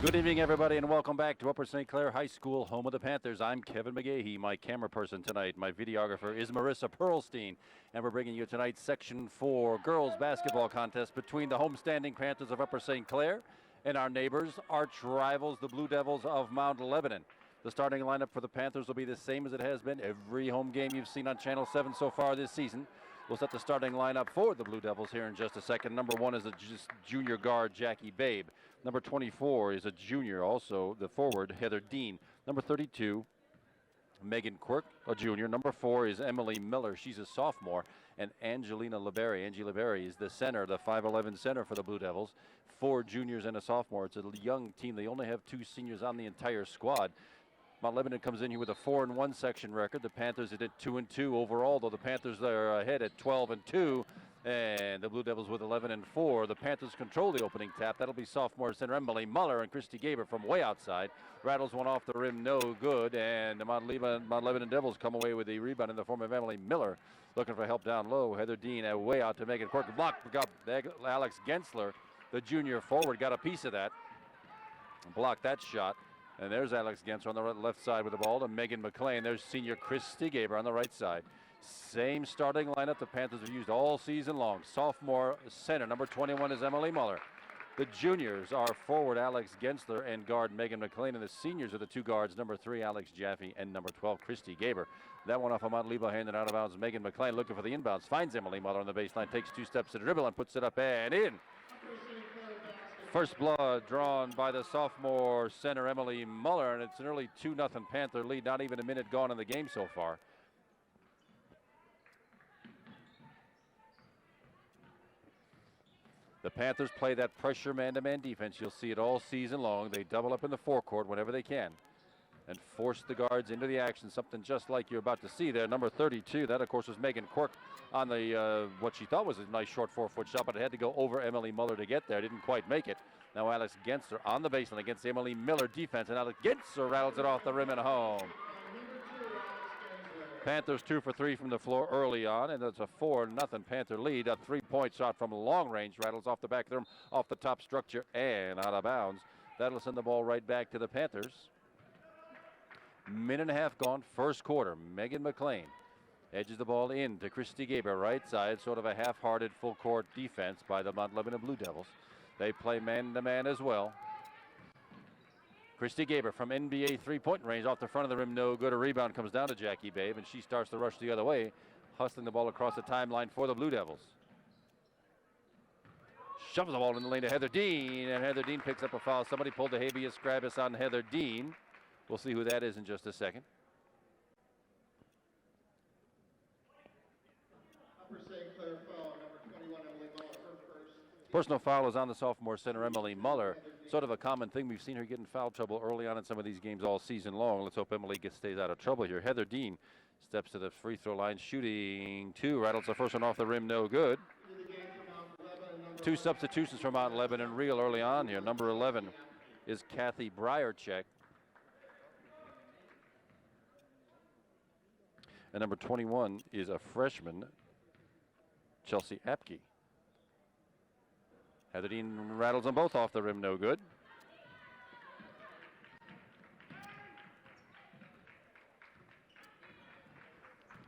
Good evening, everybody, and welcome back to Upper St. Clair High School, home of the Panthers. I'm Kevin McGahee. My camera person tonight, my videographer, is Marissa Pearlstein. And we're bringing you tonight's Section 4 girls basketball contest between the homestanding Panthers of Upper St. Clair and our neighbors, arch rivals, the Blue Devils of Mount Lebanon. The starting lineup for the Panthers will be the same as it has been every home game you've seen on Channel 7 so far this season. We'll set the starting lineup for the Blue Devils here in just a second. Number 1 is a junior guard, Jackie Babe. Number 24 is a junior, also the forward, Heather Dean. Number 32, Megan Quirk, a junior. Number 4 is Emily Miller. She's a sophomore. And Angelina Libery. Angie Libery is the center, the 5'11 center for the Blue Devils. 4 juniors and a sophomore. It's a young team. They only have 2 seniors on the entire squad. Mount Lebanon comes in here with a 4-1 section record. The Panthers are at 2-2 overall, though the Panthers are ahead at 12-2. And the Blue Devils with 11-4. The Panthers control the opening tap. That'll be sophomore center Emily Muller, and Christy Gaber from way outside rattles one off the rim, no good. And the Mount Lebanon Devils come away with the rebound in the form of Emily Miller, looking for help down low. Heather Dean way out to Megan Quirk. Blocked up. Alex Gensler, the junior forward, got a piece of that. Blocked that shot. And there's Alex Gensler on the left side with the ball to Megan McLean. There's senior Christy Gaber on the right side. Same starting lineup the Panthers have used all season long. Sophomore center, number 21 is Emily Muller. The juniors are forward Alex Gensler and guard Megan McLean, and the seniors are the 2 guards, number 3 Alex Jaffe and number 12 Christy Gaber. That one off of Mount Lebo, handed out of bounds. Megan McLean looking for the inbounds, finds Emily Muller on the baseline, takes 2 steps to the dribble and puts it up and in. First blood drawn by the sophomore center Emily Muller, and it's an early 2-0 Panther lead, not even a minute gone in the game so far. The Panthers play that pressure man-to-man defense. You'll see it all season long. They double up in the forecourt whenever they can and force the guards into the action, something just like you're about to see there. Number 32, that of course was Megan Quirk on the what she thought was a nice short 4-foot shot, but it had to go over Emily Muller to get there. Didn't quite make it. Now Alex Gensler on the baseline against the Emily Miller defense, and Alex Gensler rattles it off the rim and home. Panthers 2 for 3 from the floor early on, and it's a 4-0 Panther lead. A 3-point shot from long range rattles off the back of the rim, off the top structure, and out of bounds. That'll send the ball right back to the Panthers. Minute and a half gone, first quarter. Megan McLean edges the ball in to Christy Gaber, right side, sort of a half-hearted full-court defense by the Mount Lebanon Blue Devils. They play man-to-man as well. Christy Gaber from NBA three-point range off the front of the rim, no good. A rebound comes down to Jackie Babe, and she starts to rush the other way, hustling the ball across the timeline for the Blue Devils. Shoves the ball in the lane to Heather Dean, and Heather Dean picks up a foul. Somebody pulled the habeas corpus on Heather Dean. We'll see who that is in just a second. Upper St. Clair foul, number 21, Emily Muller, her first. Personal foul is on the sophomore center, Emily Muller. Sort of a common thing. We've seen her get in foul trouble early on in some of these games all season long. Let's hope Emily stays out of trouble here. Heather Dean steps to the free throw line, shooting 2. Rattles the first one off the rim, no good. 2 substitutions from Mount Lebanon real early on here. Number 11 is Kathy Breyercheck. And number 21 is a freshman, Chelsea Apke. Heather Dean rattles them both off the rim, no good.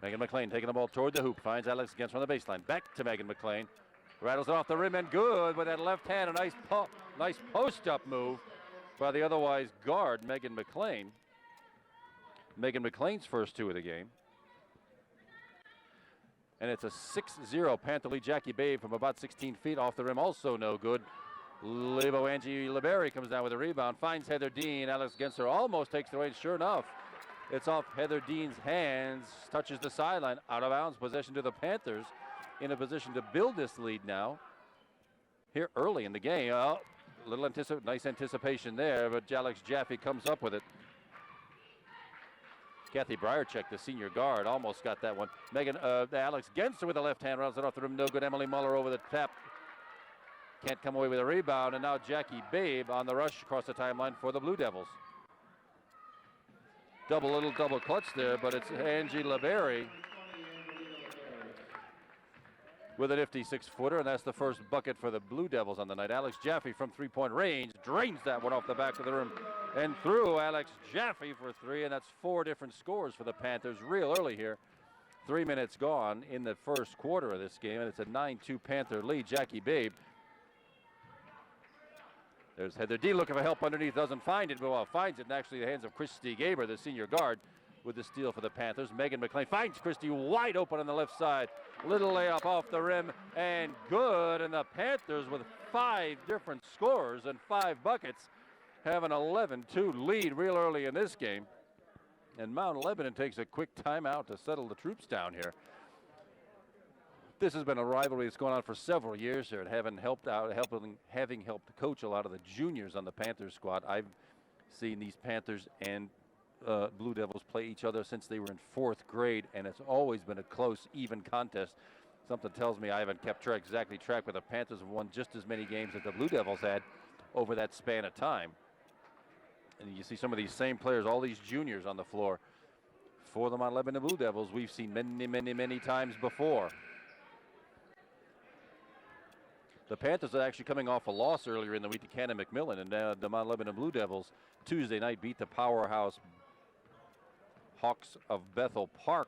Megan McLean taking the ball toward the hoop, finds Alex Gensler on the baseline. Back to Megan McLean. Rattles it off the rim and good with that left hand. A nice post-up move by the otherwise guard, Megan McLean. Megan McLean's first 2 of the game. And it's a 6-0 Panther lead. Jackie Babe from about 16 feet off the rim, also no good. Angie Libery comes down with a rebound, finds Heather Dean. Alex Gensler almost takes it away, and sure enough, it's off Heather Dean's hands, touches the sideline, out of bounds, possession to the Panthers, in a position to build this lead now. Here early in the game, nice anticipation there, but Alex Jaffe comes up with it. Kathy Breyercheck, the senior guard, almost got that one. Alex Gensler with the left hand, runs it off the rim, no good. Emily Muller over the tap. Can't come away with a rebound, and now Jackie Babe on the rush across the timeline for the Blue Devils. Little double clutch there, but it's Angie Libery with a nifty 6-footer, and that's the first bucket for the Blue Devils on the night. Alex Jaffe from three-point range drains that one off the back of the rim and through. Alex Jaffe for three, and that's 4 different scores for the Panthers real early here. 3 minutes gone in the first quarter of this game, and it's a 9-2 Panther lead. Jackie Babe. There's Heather D looking for help underneath, doesn't find it, but well, finds it, and actually the hands of Christy Gaber, the senior guard, with the steal for the Panthers. Megan McLean finds Christy wide open on the left side. Little layup off the rim and good. And the Panthers with 5 different scores and 5 buckets have an 11-2 lead real early in this game. And Mount Lebanon takes a quick timeout to settle the troops down here. This has been a rivalry that's going on for several years here, and having helped coach a lot of the juniors on the Panthers squad. I've seen these Panthers and Blue Devils play each other since they were in 4th grade, and it's always been a close, even contest. Something tells me I haven't kept exactly track, but the Panthers have won just as many games as the Blue Devils had over that span of time. And you see some of these same players, all these juniors on the floor for the Mount Lebanon Blue Devils we've seen many times before. The Panthers are actually coming off a loss earlier in the week to Cannon McMillan, and the Mount Lebanon Blue Devils Tuesday night beat the powerhouse Hawks of Bethel Park,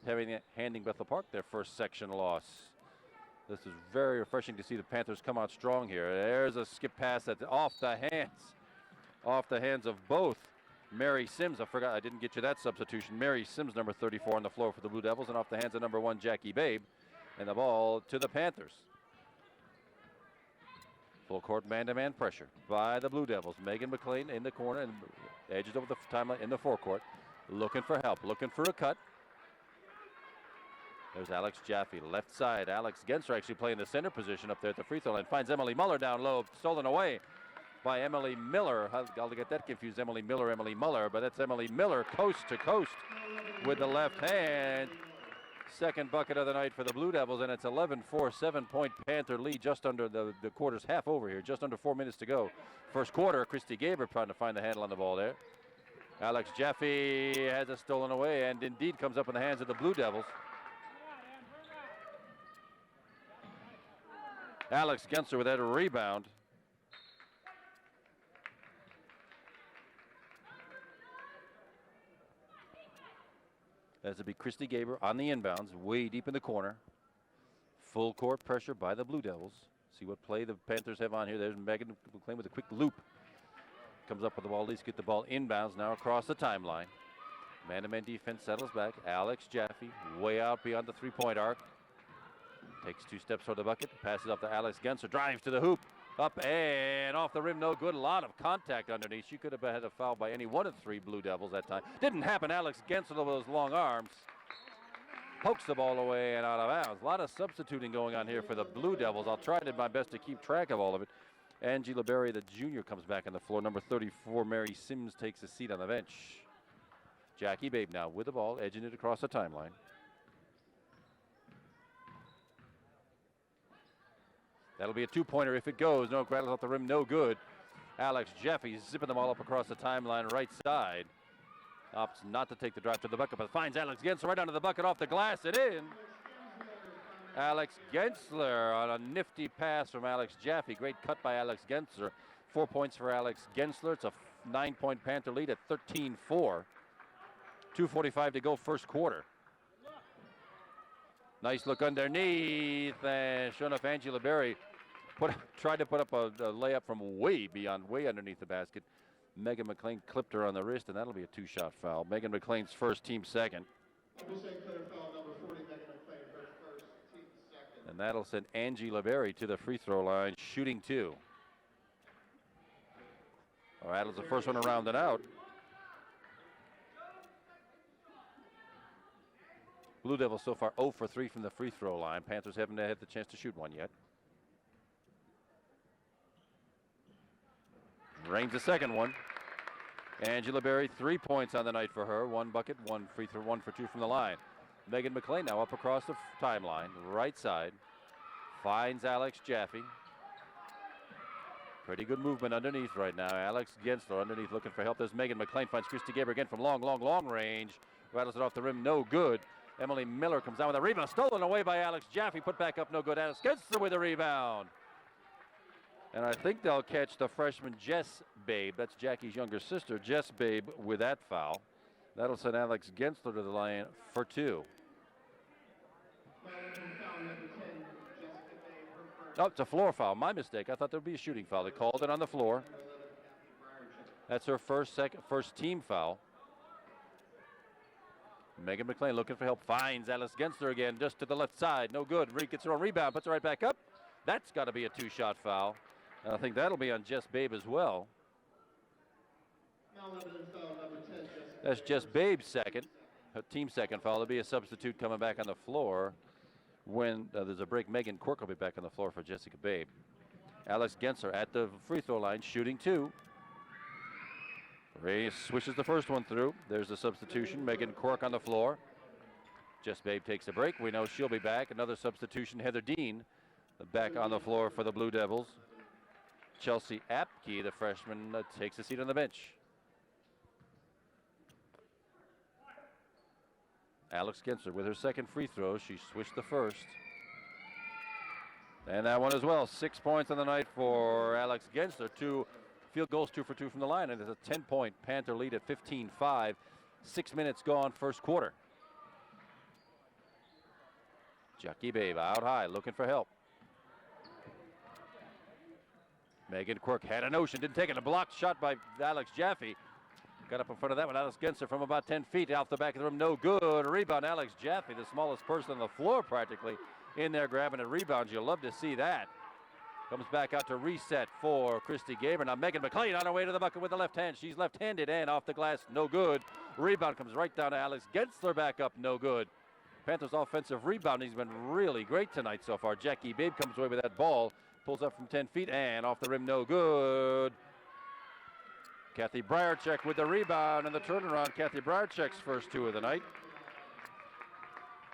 handing Bethel Park their first section loss. This is very refreshing to see the Panthers come out strong here. There's a skip pass that's off the hands of both Mary Sims. I didn't get you that substitution. Mary Sims, number 34 on the floor for the Blue Devils, and off the hands of number 1 Jackie Babe, and the ball to the Panthers. Full court man-to-man pressure by the Blue Devils. Megan McLean in the corner and edges over the timeline in the forecourt. Looking for help, looking for a cut. There's Alex Jaffe, left side. Alex Genser actually playing the center position up there at the free throw line. Finds Emily Muller down low, stolen away by Emily Miller. I'll get that confused, Emily Muller, but that's Emily Miller coast to coast with the left hand. Second bucket of the night for the Blue Devils, and it's 11-4, 7-point Panther lead just under the quarter's half over here, just under 4 minutes to go. First quarter, Christy Gaber trying to find the handle on the ball there. Alex Jaffe has it stolen away and indeed comes up in the hands of the Blue Devils. Alex Genser with that rebound. As it'll be Christy Gaber on the inbounds, way deep in the corner. Full court pressure by the Blue Devils. See what play the Panthers have on here. There's Megan McLean with a quick loop. Comes up with the ball, at least get the ball inbounds now across the timeline. Man-to-man defense settles back. Alex Jaffe way out beyond the 3-point arc. Takes 2 steps toward the bucket, passes up to Alex Genser, drives to the hoop. Up and off the rim, no good. A lot of contact underneath. She could have had a foul by any one of the 3 Blue Devils that time. Didn't happen. Alex Genser with those long arms pokes the ball away and out of bounds. A lot of substituting going on here for the Blue Devils. I'll try my best to keep track of all of it. Angie LeBerry, the junior, comes back on the floor. Number 34, Mary Sims, takes a seat on the bench. Jackie Babe now with the ball, edging it across the timeline. That'll be a 2-pointer if it goes. No, rattles off the rim, no good. Alex Jaffe zipping them all up across the timeline, right side. Opts not to take the drive to the bucket, but finds Alex Gensler right under the bucket, off the glass, and in. Alex Gensler on a nifty pass from Alex Jaffe. Great cut by Alex Gensler. 4 points for Alex Gensler. It's a 9-point Panther lead at 13-4. 2:45 to go first quarter. Nice look underneath, and sure enough, Angie LeBerry tried to put up a layup from way underneath the basket. Megan McLean clipped her on the wrist, and that'll be a 2-shot foul. Megan McLean's first, team second. And that'll send Angie LeBerry to the free throw line, shooting 2. Rattles the first one around and out. Blue Devils so far 0 for 3 from the free throw line. Panthers haven't had the chance to shoot one yet. Range the second one. Angela Berry, 3 points on the night for her. 1 bucket, 1 free throw, 1 for 2 from the line. Megan McLean now up across the timeline, right side. Finds Alex Jaffe. Pretty good movement underneath right now. Alex Gensler underneath looking for help. There's Megan McLean, finds Christy Gaber again from long range. Rattles it off the rim, no good. Emily Miller comes down with a rebound. Stolen away by Alex Jaffe. Put back up, no good. Alex Genster with a rebound. And I think they'll catch the freshman Jess Babe. That's Jackie's younger sister, Jess Babe, with that foul. That'll send Alex Gensler to the line for 2. Oh, it's a floor foul. My mistake. I thought there would be a shooting foul. They called it on the floor. That's her first team foul. Megan McLean looking for help. Finds Alex Gensler again, just to the left side. No good. Reed gets her own rebound. Puts it right back up. That's got to be a 2-shot foul. And I think that'll be on Jess Babe as well. That's Jess Babe's second. Her team second foul. There'll be a substitute coming back on the floor. When there's a break, Megan Quirk will be back on the floor for Jessica Babe. Alex Gensler at the free throw line, shooting 2. Ray swishes the first one through. There's the substitution. Megan Quirk on the floor. Jess Babe takes a break. We know she'll be back. Another substitution, Heather Dean, back on the floor for the Blue Devils. Chelsea Apke, the freshman, takes a seat on the bench. Alex Gensler with her second free throw. She swished the first. And that one as well. 6 points on the night for Alex Gensler. 2 field goals, 2 for 2 from the line. And it's a 10-point Panther lead at 15-5. 6 minutes gone, first quarter. Jackie Babe out high, looking for help. Megan Quirk had a notion, didn't take it. A blocked shot by Alex Jaffe. Got up in front of that one. Alex Gensler from about 10 feet off the back of the rim. No good. A rebound. Alex Jaffe, the smallest person on the floor practically, in there grabbing a rebound. You'll love to see that. Comes back out to reset for Christy Gaber. Now Megan McLean on her way to the bucket with the left hand. She's left-handed and off the glass. No good. Rebound comes right down to Alex Gensler. Back up. No good. Panthers offensive rebounding has been really great tonight so far. Jackie Babe comes away with that ball. Pulls up from 10 feet and off the rim. No good. Kathy Briarcheck with the rebound and the turnaround. Kathy Briarcheck's first 2 of the night.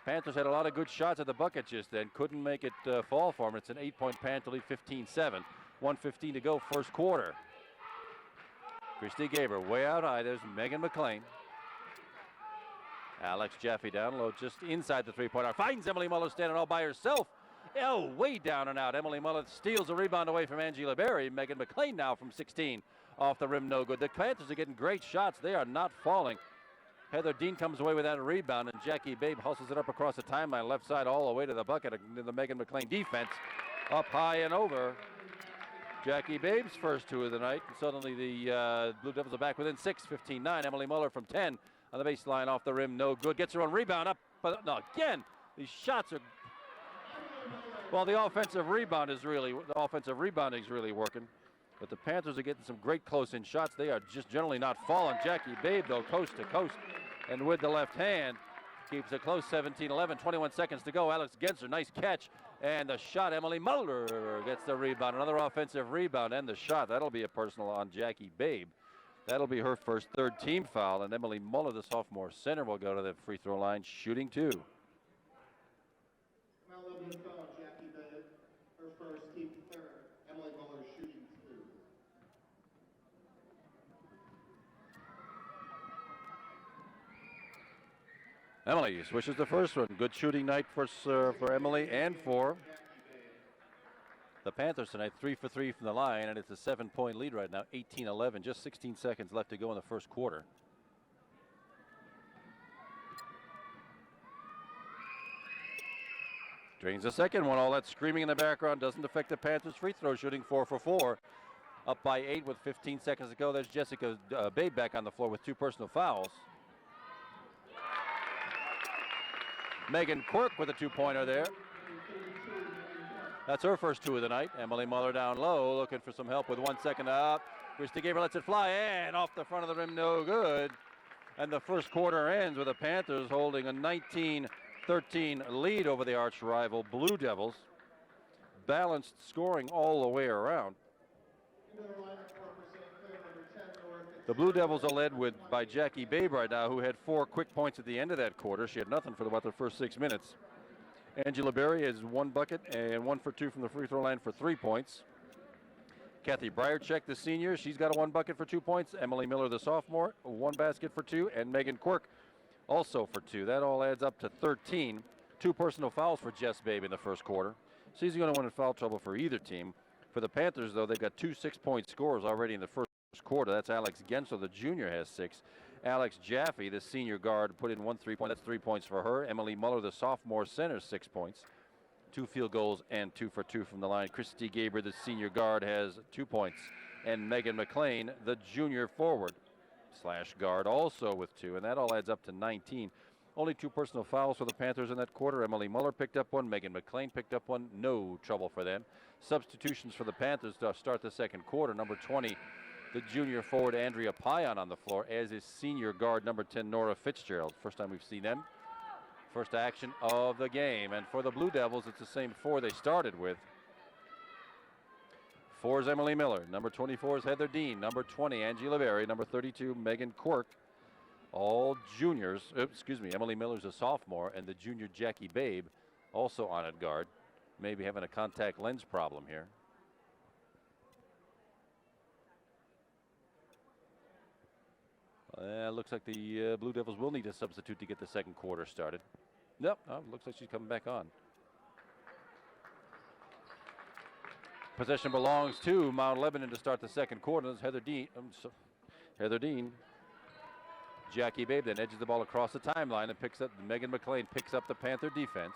Panthers had a lot of good shots at the bucket just then. Couldn't make it fall for them. It's an 8-point Panther lead, 15-7. 1:15 to go, first quarter. Christy Gaber way out high. There's Megan McLean. Alex Jaffe down low, just inside the three-point arc. Finds Emily Muller standing all by herself. Oh, way down and out. Emily Muller steals a rebound away from Angela Berry. Megan McLean now from 16. Off the rim, no good. The Panthers are getting great shots. They are not falling. Heather Dean comes away with that rebound, and Jackie Babe hustles it up across the timeline, left side all the way to the bucket. The Megan McLean defense up high and over. Jackie Babe's first 2 of the night. And suddenly the Blue Devils are back within 6, 15-9. Emily Muller from 10 on the baseline, off the rim, no good. Gets her own rebound up, but no, again, these shots are. Well, the offensive rebounding is really working. But the Panthers are getting some great close-in shots. They are just generally not falling. Jackie Babe, though, coast to coast. And with the left hand, keeps it close, 17-11, 21 seconds to go. Alex Gensler, nice catch. And the shot, Emily Muller gets the rebound. Another offensive rebound and the shot. That'll be a personal on Jackie Babe. That'll be her first third-team foul. And Emily Muller, the sophomore center, will go to the free throw line, shooting 2. Jackie Babe, her first, team third. Emily Muller shooting 2. Emily swishes the first one. Good shooting night for Emily and for the Panthers tonight. 3 for 3 from the line, and it's a 7-point lead right now, 18-11. Just 16 seconds left to go in the first quarter. Drains the second one. All that screaming in the background doesn't affect the Panthers' free throw shooting. 4 for 4. Up by 8 with 15 seconds to go. There's Jessica Babe back on the floor with 2 personal fouls. Megan Quirk with a 2-pointer there. That's her first 2 of the night. Emily Muller down low, looking for some help with 1 second up. Christy Gaber lets it fly, and off the front of the rim, no good. And the first quarter ends with the Panthers holding a 19-13 lead over the arch rival Blue Devils. Balanced scoring all the way around. The Blue Devils are led by Jackie Babe right now, who had 4 quick points at the end of that quarter. She had nothing for about the first 6 minutes. Angela Berry has 1 bucket and 1 for 2 from the free throw line for 3 points. Kathy Briarcheck, the senior, she's got a 1 bucket for 2 points. Emily Miller, the sophomore, 1 basket for 2. And Megan Quirk also for 2. That all adds up to 13. 2 personal fouls for Jess Babe in the first quarter. She's going to win in foul trouble for either team. For the Panthers, though, they've got 2 6-point scores already in the first quarter. That's Alex Gensler, the junior, has 6. Alex Jaffe, the senior guard, put in 1 3-point. That's 3 points for her. Emily Muller, the sophomore center, 6 points. 2 field goals and 2 for 2 from the line. Christy Gaber, the senior guard, has 2 points. And Megan McLean, the junior forward / guard, also with 2. And that all adds up to 19. Only 2 personal fouls for the Panthers in that quarter. Emily Muller picked up 1. Megan McLean picked up 1. No trouble for them. Substitutions for the Panthers to start the second quarter. Number 20, the junior forward Andrea Payan on the floor, as is senior guard number 10, Nora Fitzgerald. First time we've seen them. First action of the game. And for the Blue Devils, it's the same 4 they started with. 4 is Emily Miller. Number 24 is Heather Dean. Number 20, Angie Laberry. Number 32, Megan Quirk. All juniors. Emily Miller's a sophomore, and the junior Jackie Babe also on at guard. Maybe having a contact lens problem here. Looks like the Blue Devils will need a substitute to get the second quarter started. Nope, looks like she's coming back on. Possession belongs to Mount Lebanon to start the second quarter. That's Heather Dean. Heather Dean. Jackie Babe then edges the ball across the timeline and picks up. Megan McLean picks up the Panther defense.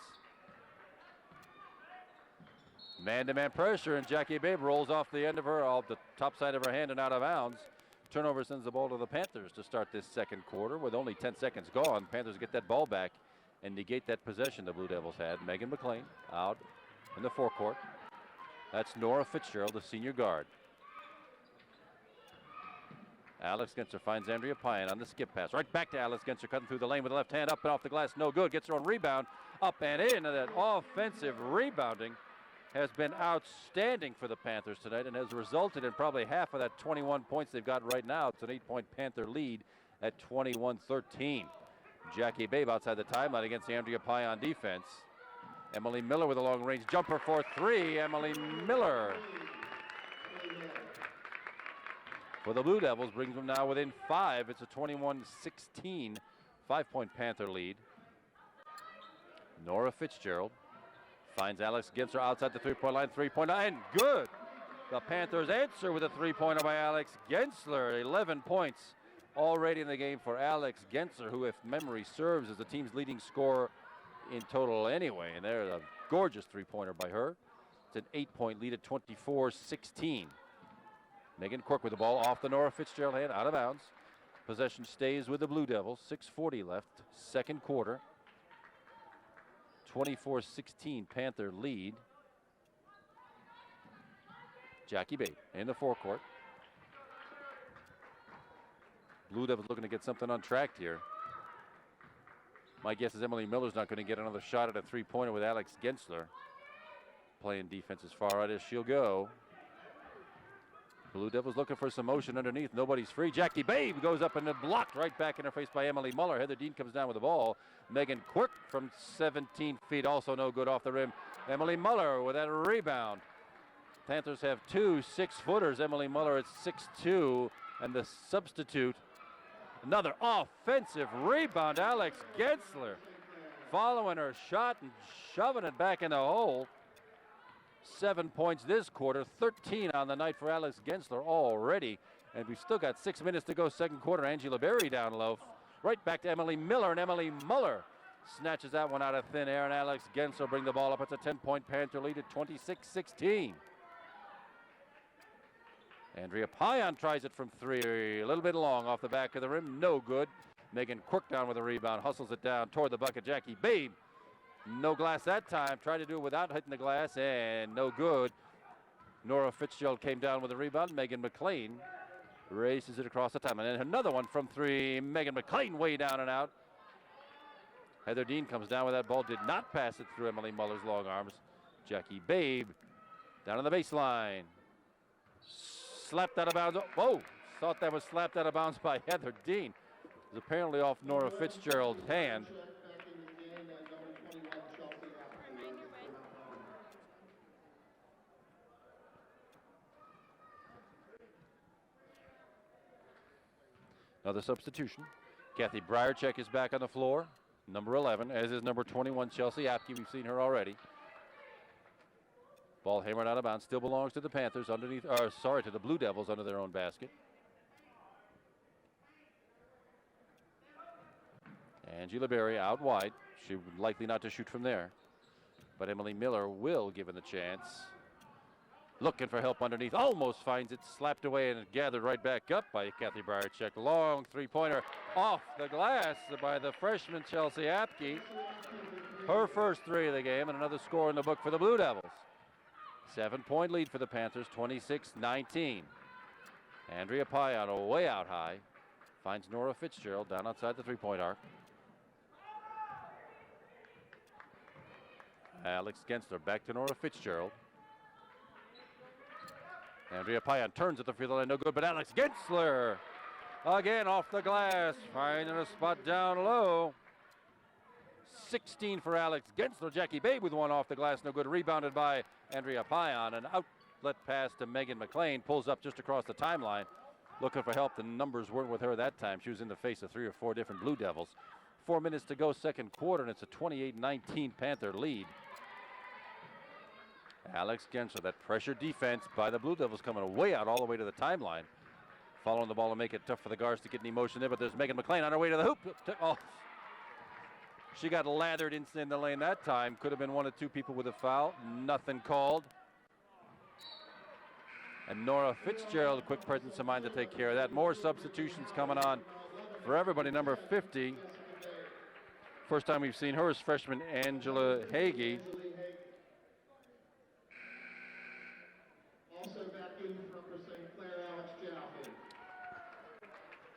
Man-to-man pressure, and Jackie Babe rolls off the top side of her hand and out of bounds. Turnover sends the ball to the Panthers to start this second quarter. With only 10 seconds gone, Panthers get that ball back and negate that possession the Blue Devils had. Megan McLean out in the forecourt. That's Nora Fitzgerald, the senior guard. Alex Gensler finds Andrea Payan on the skip pass. Right back to Alex Gensler, cutting through the lane with the left hand, up and off the glass, no good. Gets her own rebound, up and in. And that offensive rebounding has been outstanding for the Panthers tonight and has resulted in probably half of that 21 points they've got right now. It's an 8-point Panther lead at 21-13. Jackie Babe outside the timeline against the Andrea Payan defense. Emily Miller with a long-range jumper for 3. Emily Miller for the Blue Devils brings them now within 5. It's a 21-16 5-point Panther lead. Nora Fitzgerald finds Alex Gensler outside the three-point line. Three-point line, good. The Panthers answer with a three-pointer by Alex Gensler. 11 points already in the game for Alex Gensler, who, if memory serves, is the team's leading scorer in total anyway. And there's a gorgeous three-pointer by her. It's an 8-point lead at 24-16. Megan Quirk with the ball off the Nora Fitzgerald hand, out of bounds. Possession stays with the Blue Devils. 6:40 left, second quarter. 24-16 Panther lead. Jackie Babe in the forecourt. Blue Devils looking to get something on track here. My guess is Emily Miller's not going to get another shot at a three-pointer with Alex Gensler playing defense as far out as she'll go. Blue Devils looking for some motion underneath. Nobody's free. Jackie Babe goes up and then blocked right back in her face by Emily Muller. Heather Dean comes down with the ball. Megan Quirk from 17 feet, also no good off the rim. Emily Muller with that rebound. Panthers have 2 6-footers. Emily Muller at 6'2", and the substitute. Another offensive rebound. Alex Gensler following her shot and shoving it back in the hole. 7 points this quarter, 13 on the night for Alex Gensler already. And we've still got 6 minutes to go second quarter. Angie Laberry down low. Right back to Emily Miller, and Emily Muller snatches that one out of thin air, and Alex Gensler bring the ball up. It's a 10-point Panther lead at 26-16. Andrea Payan tries it from 3, a little bit long off the back of the rim, no good. Megan Quirk down with a rebound, hustles it down toward the bucket. Jackie Babe, no glass that time, tried to do it without hitting the glass, and no good. Nora Fitzgerald came down with a rebound. Megan McLean races it across the time, and then another one from 3. Megan McLean way down and out. Heather Dean comes down with that ball, did not pass it through Emily Muller's long arms. Jackie Babe down on the baseline. Slapped out of bounds. Whoa, thought that was slapped out of bounds by Heather Dean. It was apparently off Nora Fitzgerald's hand. Another substitution. Kathy Briarcheck is back on the floor, number 11, as is number 21, Chelsea Apke. We've seen her already. Ball hammered out of bounds, still belongs to the Panthers underneath, to the Blue Devils under their own basket. Angie Liberia out wide. She would likely not to shoot from there. But Emily Miller will, given the chance. Looking for help underneath. Almost finds it. Slapped away and gathered right back up by Kathy Briarcheck. Long three-pointer off the glass by the freshman Chelsea Apke. Her first three of the game and another score in the book for the Blue Devils. 7-point lead for the Panthers, 26-19. Andrea Payan way out high. Finds Nora Fitzgerald down outside the three-point arc. Alex Gensler back to Nora Fitzgerald. Andrea Payan turns at the field line, no good, but Alex Gensler again off the glass, finding a spot down low. 16 for Alex Gensler. Jackie Babe with one off the glass, no good. Rebounded by Andrea Payan. An outlet pass to Megan McLean, pulls up just across the timeline. Looking for help. The numbers weren't with her that time. She was in the face of 3 or 4 different Blue Devils. 4 minutes to go, second quarter, and it's a 28-19 Panther lead. Alex Gensler, that pressure defense by the Blue Devils coming way out all the way to the timeline. Following the ball to make it tough for the guards to get any motion there, but there's Megan McLean on her way to the hoop. Oh, she got lathered in the lane that time. Could have been 1 or 2 people with a foul. Nothing called. And Nora Fitzgerald, quick presence of mind to take care of that. More substitutions coming on for everybody. Number 50. First time we've seen her is freshman Angela Hagee. Also back in for St. Clair, Alex Jaffe.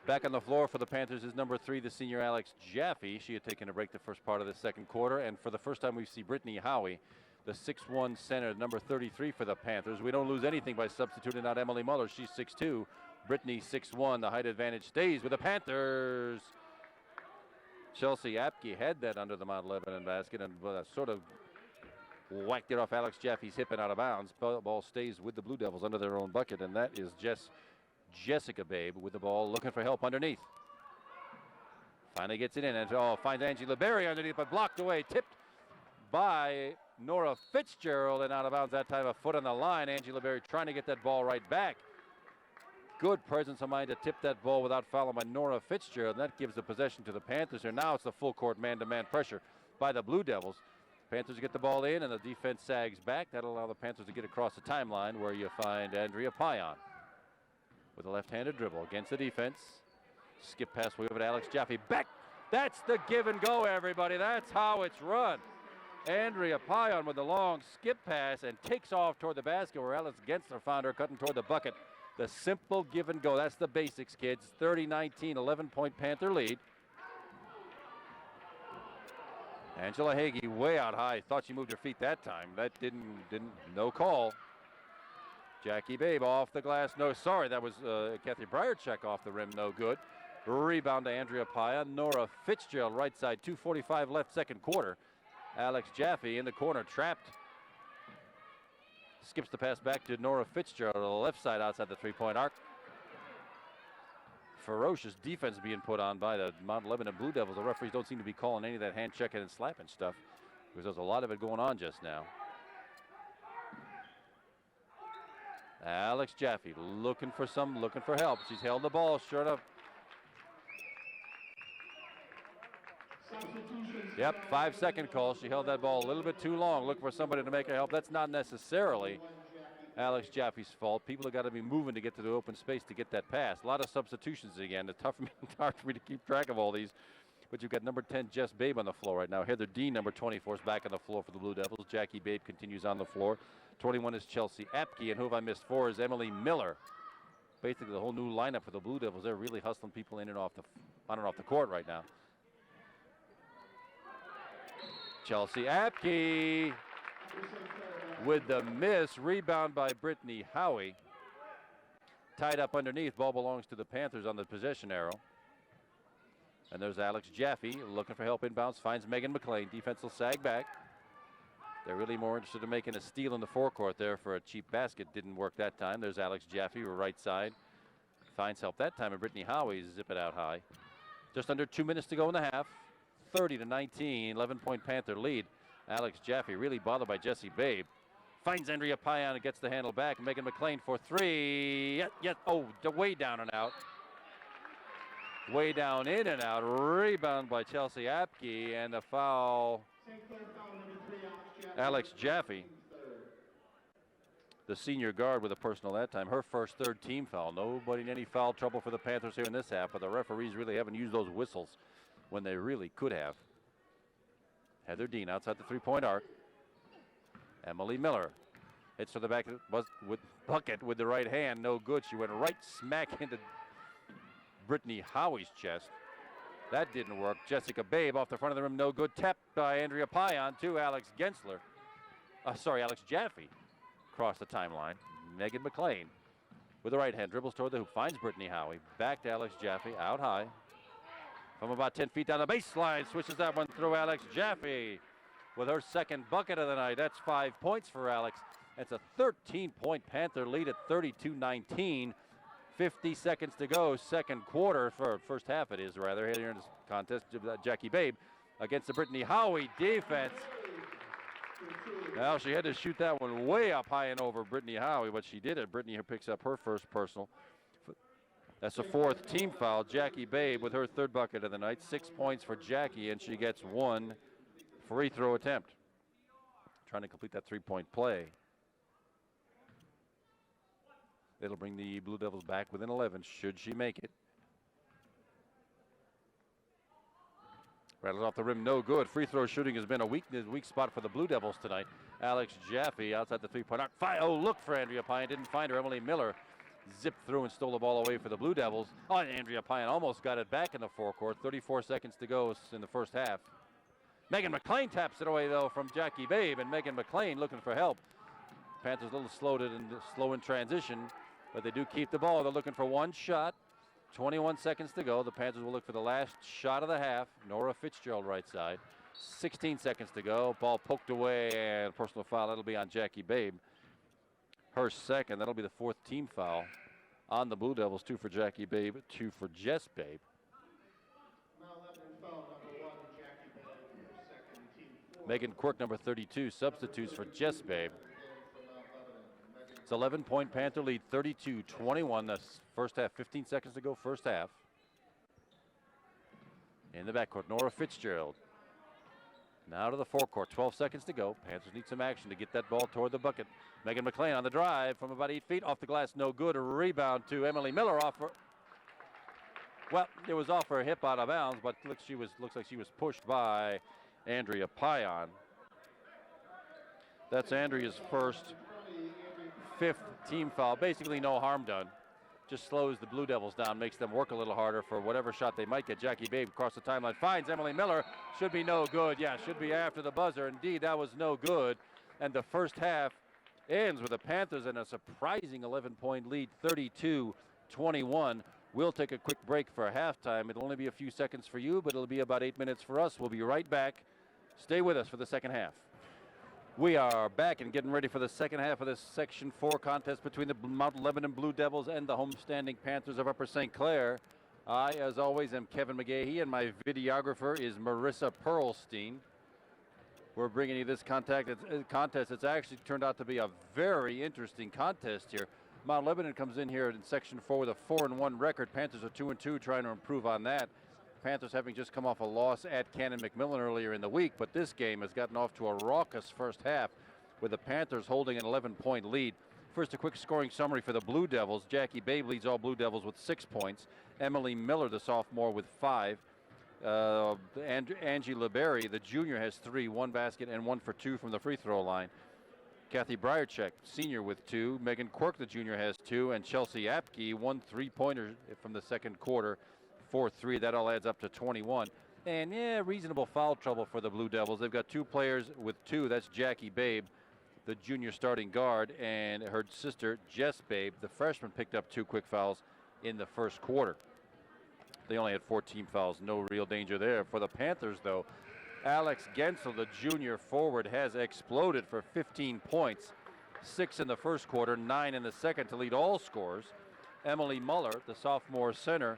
Back on the floor for the Panthers is number 3, the senior Alex Jaffe. She had taken a break the first part of the second quarter. And for the first time we see Brittany Howie, the 6'1 center, number 33 for the Panthers. We don't lose anything by substituting out Emily Muller. She's 6'2. Brittany 6'1. The height advantage stays with the Panthers. Chelsea Apke had that under the Mount Lebanon basket and sort of whacked it off Alex Jaffe's hip and out of bounds. Ball stays with the Blue Devils under their own bucket, and that is Jessica Babe with the ball, looking for help underneath. Finally gets it in, and finds Angie Liberia underneath, but blocked away, tipped by Nora Fitzgerald, and out of bounds that time, a foot on the line. Angie Liberia trying to get that ball right back. Good presence of mind to tip that ball without fouling by Nora Fitzgerald, and that gives the possession to the Panthers here. Now it's the full court man-to-man pressure by the Blue Devils. Panthers get the ball in, and the defense sags back. That'll allow the Panthers to get across the timeline, where you find Andrea Payan with a left-handed dribble against the defense. Skip pass way over to Alex Jaffe. Back. That's the give and go, everybody. That's how it's run. Andrea Payan with the long skip pass and takes off toward the basket, where Alex Gensler found her cutting toward the bucket. The simple give and go. That's the basics, kids. 30-19, 11-point Panther lead. Angela Hagee way out high. Thought she moved her feet that time. That didn't no call. Jackie Babe off the glass. No, sorry, that was Kathy Briarcheck off the rim. No good. Rebound to Andrea Payan. Nora Fitzgerald right side. 2:45 left, second quarter. Alex Jaffe in the corner, trapped. Skips the pass back to Nora Fitzgerald on the left side outside the three-point arc. Ferocious defense being put on by the Mount Lebanon Blue Devils. The referees don't seem to be calling any of that hand checking and slapping stuff, because there's a lot of it going on just now. Alex Jaffe looking for help. She's held the ball short of. Yep, 5-second call. She held that ball a little bit too long. Looking for somebody to make her help. That's not necessarily Alex Jaffe's fault. People have got to be moving to get to the open space to get that pass. A lot of substitutions again. It's hard for me to keep track of all these. But you've got number 10, Jess Babe, on the floor right now. Heather Dean, number 24, is back on the floor for the Blue Devils. Jackie Babe continues on the floor. 21 is Chelsea Apke, and who have I missed? 4 is Emily Miller. Basically, the whole new lineup for the Blue Devils. They're really hustling people in and off on and off the court right now. Chelsea Apke with the miss. Rebound by Brittany Howie. Tied up underneath. Ball belongs to the Panthers on the possession arrow. And there's Alex Jaffe looking for help inbounds. Finds Megan McLean. Defense will sag back. They're really more interested in making a steal in the forecourt there for a cheap basket. Didn't work that time. There's Alex Jaffe, right side. Finds help that time, and Brittany Howie zip it out high. Just under 2 minutes to go in the half. 30-19, 11-point Panther lead. Alex Jaffe really bothered by Jessie Babe. Finds Andrea Payan and gets the handle back. Megan McLean for three. Oh, way down and out. Way down, in and out. Rebound by Chelsea Apke, and the foul. Alex Jaffe, the senior guard with a personal that time. Her first third-team foul. Nobody in any foul trouble for the Panthers here in this half, but the referees really haven't used those whistles when they really could have. Heather Dean outside the three-point arc. Emily Miller hits to the back with bucket with the right hand. No good. She went right smack into Brittany Howie's chest. That didn't work. Jessica Babe off the front of the rim. No good. Tapped by Andrea Payan to Alex Gensler. Alex Jaffe. Across the timeline. Megan McLean with the right hand. Dribbles toward the hoop. Finds Brittany Howie. Back to Alex Jaffe. Out high. From about 10 feet down the baseline. Switches that one through Alex Jaffe with her second bucket of the night. That's 5 points for Alex. It's a 13-point Panther lead at 32-19. 50 seconds to go, second quarter, for first half it is rather, here in this contest. Jackie Babe against the Brittany Howie defense. Now she had to shoot that one way up high and over Brittany Howie, but she did it. Brittany picks up her first personal. That's the fourth team foul. Jackie Babe with her third bucket of the night. 6 points for Jackie, and she gets one free throw attempt. Trying to complete that three-point play. It'll bring the Blue Devils back within 11, should she make it. Rattles off the rim, no good. Free throw shooting has been a weak spot for the Blue Devils tonight. Alex Jaffe outside the three-point arc. Oh, look for Andrea Payan, didn't find her. Emily Miller zipped through and stole the ball away for the Blue Devils. Oh, and Andrea Payan almost got it back in the forecourt. 34 seconds to go in the first half. Megan McLean taps it away, though, from Jackie Babe, and Megan McLean looking for help. Panthers a little slow in transition, but they do keep the ball. They're looking for one shot. 21 seconds to go. The Panthers will look for the last shot of the half. Nora Fitzgerald right side. 16 seconds to go. Ball poked away, and personal foul. That'll be on Jackie Babe. Her second. That'll be the fourth team foul on the Blue Devils. 2 for Jackie Babe, 2 for Jess Babe. Megan Quirk, number 32, substitutes for Jess Babe. It's 11-point Panther lead, 32-21. The first half, 15 seconds to go, first half. In the backcourt, Nora Fitzgerald. Now to the forecourt, 12 seconds to go. Panthers need some action to get that ball toward the bucket. Megan McLean on the drive from about 8 feet, off the glass, no good. A rebound to Emily Miller off her. Well, it was off her hip out of bounds, but looks like she was pushed by Andrea Payan. That's Andrea's fifth team foul. Basically no harm done. Just slows the Blue Devils down, makes them work a little harder for whatever shot they might get. Jackie Babe across the timeline finds Emily Miller. Should be no good. Yeah, should be after the buzzer. Indeed, that was no good. And the first half ends with the Panthers in a surprising 11-point lead, 32-21. We'll take a quick break for halftime. It'll only be a few seconds for you, but it'll be about 8 minutes for us. We'll be right back. Stay with us for the second half. We are back and getting ready for the second half of this Section 4 contest between the Mount Lebanon Blue Devils and the homestanding Panthers of Upper St. Clair. I, as always, am Kevin McGahey, and my videographer is Marissa Pearlstein. We're bringing you this contest. It's actually turned out to be a very interesting contest here. Mount Lebanon comes in here in Section 4 with a 4-1 record. Panthers are 2-2, trying to improve on that. Panthers having just come off a loss at Cannon McMillan earlier in the week, but this game has gotten off to a raucous first half with the Panthers holding an 11-point lead. First, a quick scoring summary for the Blue Devils. Jackie Babe leads all Blue Devils with 6 points. Emily Miller, the sophomore, with 5. Angie LeBerry, the junior, has 3, 1 basket and 1 for 2 from the free throw line. Kathy Briarchek, senior, with 2. Megan Quirk, the junior, has 2. And Chelsea Apke, 1 3-pointer from the second quarter. 4-3, that all adds up to 21. And yeah, reasonable foul trouble for the Blue Devils. They've got 2 players with 2. That's Jackie Babe, the junior starting guard, and her sister Jess Babe, the freshman, picked up 2 quick fouls in the first quarter. They only had 14 fouls, no real danger there. For the Panthers, though, Alex Gensel, the junior forward, has exploded for 15 points. 6 in the first quarter, 9 in the second to lead all scorers. Emily Muller, the sophomore center,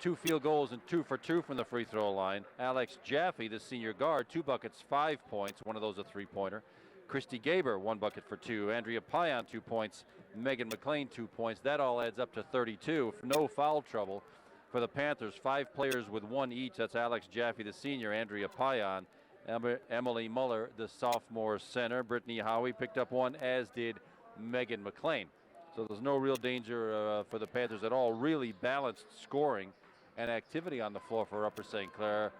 2 field goals and 2 for 2 from the free throw line. Alex Jaffe, the senior guard, 2 buckets, 5 points. One of those a three-pointer. Christy Gaber, 1 bucket for 2. Andrea Payan, 2 points. Megan McLean, 2 points. That all adds up to 32. No foul trouble for the Panthers. 5 players with 1 each. That's Alex Jaffe, the senior. Andrea Payan. Emily Muller, the sophomore center. Brittany Howie picked up 1, as did Megan McLean. So there's no real danger for the Panthers at all. Really balanced scoring and activity on the floor for Upper St. Clair.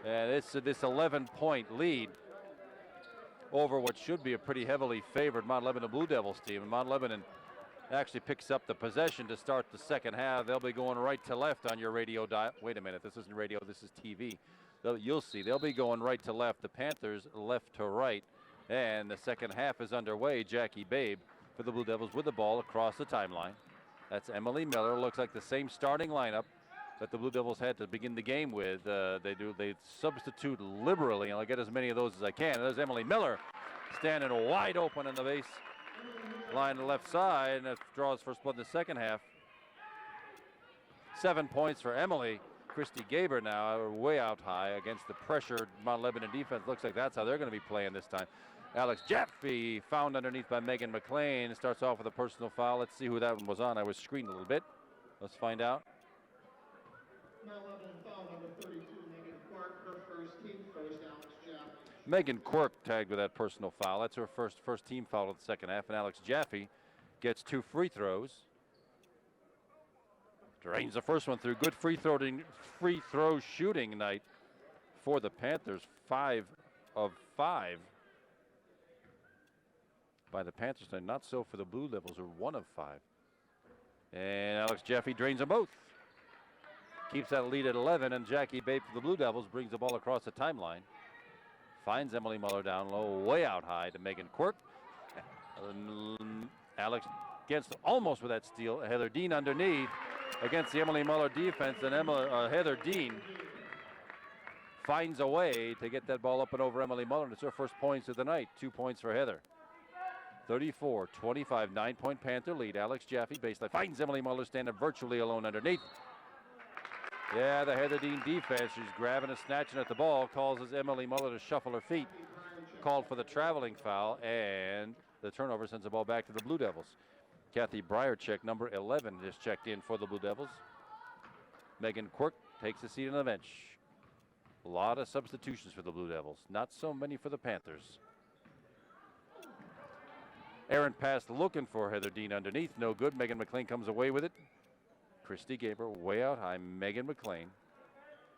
And it's this 11-point lead over what should be a pretty heavily favored Mount Lebanon Blue Devils team. And Mount Lebanon actually picks up the possession to start the second half. They'll be going right to left on your radio dial. Wait a minute, this isn't radio, this is TV. You'll see, they'll be going right to left. The Panthers left to right. And the second half is underway. Jackie Babe for the Blue Devils with the ball across the timeline. That's Emily Miller. Looks like the same starting lineup that the Blue Devils had to begin the game with. They substitute liberally, and I'll get as many of those as I can. There's Emily Miller standing wide open on the base line, the left side, and that draws first blood in the second half. 7 points for Emily. Christy Gaber now way out high against the pressured Mount Lebanon defense. Looks like that's how they're going to be playing this time. Alex Jaffe found underneath by Megan McLean. Starts off with a personal foul. Let's see who that one was on. I was screened a little bit. Let's find out. Mount Lebanon foul number 32, Megan Quirk, her first team first, Alex Jaffe. Megan Quirk tagged with that personal foul. That's her first team foul of the second half. And Alex Jaffe gets 2 free throws. Drains the first one through. Good free throw shooting night for the Panthers. 5 of 5 by the Panthers tonight. Not so for the Blue Devils, who are 1 of 5. And Alex Jaffe drains them both. Keeps that lead at 11, and Jackie Babe for the Blue Devils brings the ball across the timeline. Finds Emily Muller down low, way out high to Megan Quirk. Alex gets almost with that steal. Heather Dean underneath against the Emily Muller defense, and Heather Dean finds a way to get that ball up and over Emily Muller, and it's her first points of the night. 2 points for Heather. 34-25, 9-point Panther lead. Alex Jaffe baseline finds Emily Muller standing virtually alone underneath. Yeah, the Heather Dean defense, she's grabbing and snatching at the ball, causes Emily Muller to shuffle her feet. Called for the traveling foul, and the turnover sends the ball back to the Blue Devils. Kathy Briercheck, number 11, just checked in for the Blue Devils. Megan Quirk takes a seat on the bench. A lot of substitutions for the Blue Devils, not so many for the Panthers. Aaron passed looking for Heather Dean underneath, no good. Megan McLean comes away with it. Christy Gaber way out high. Megan McLean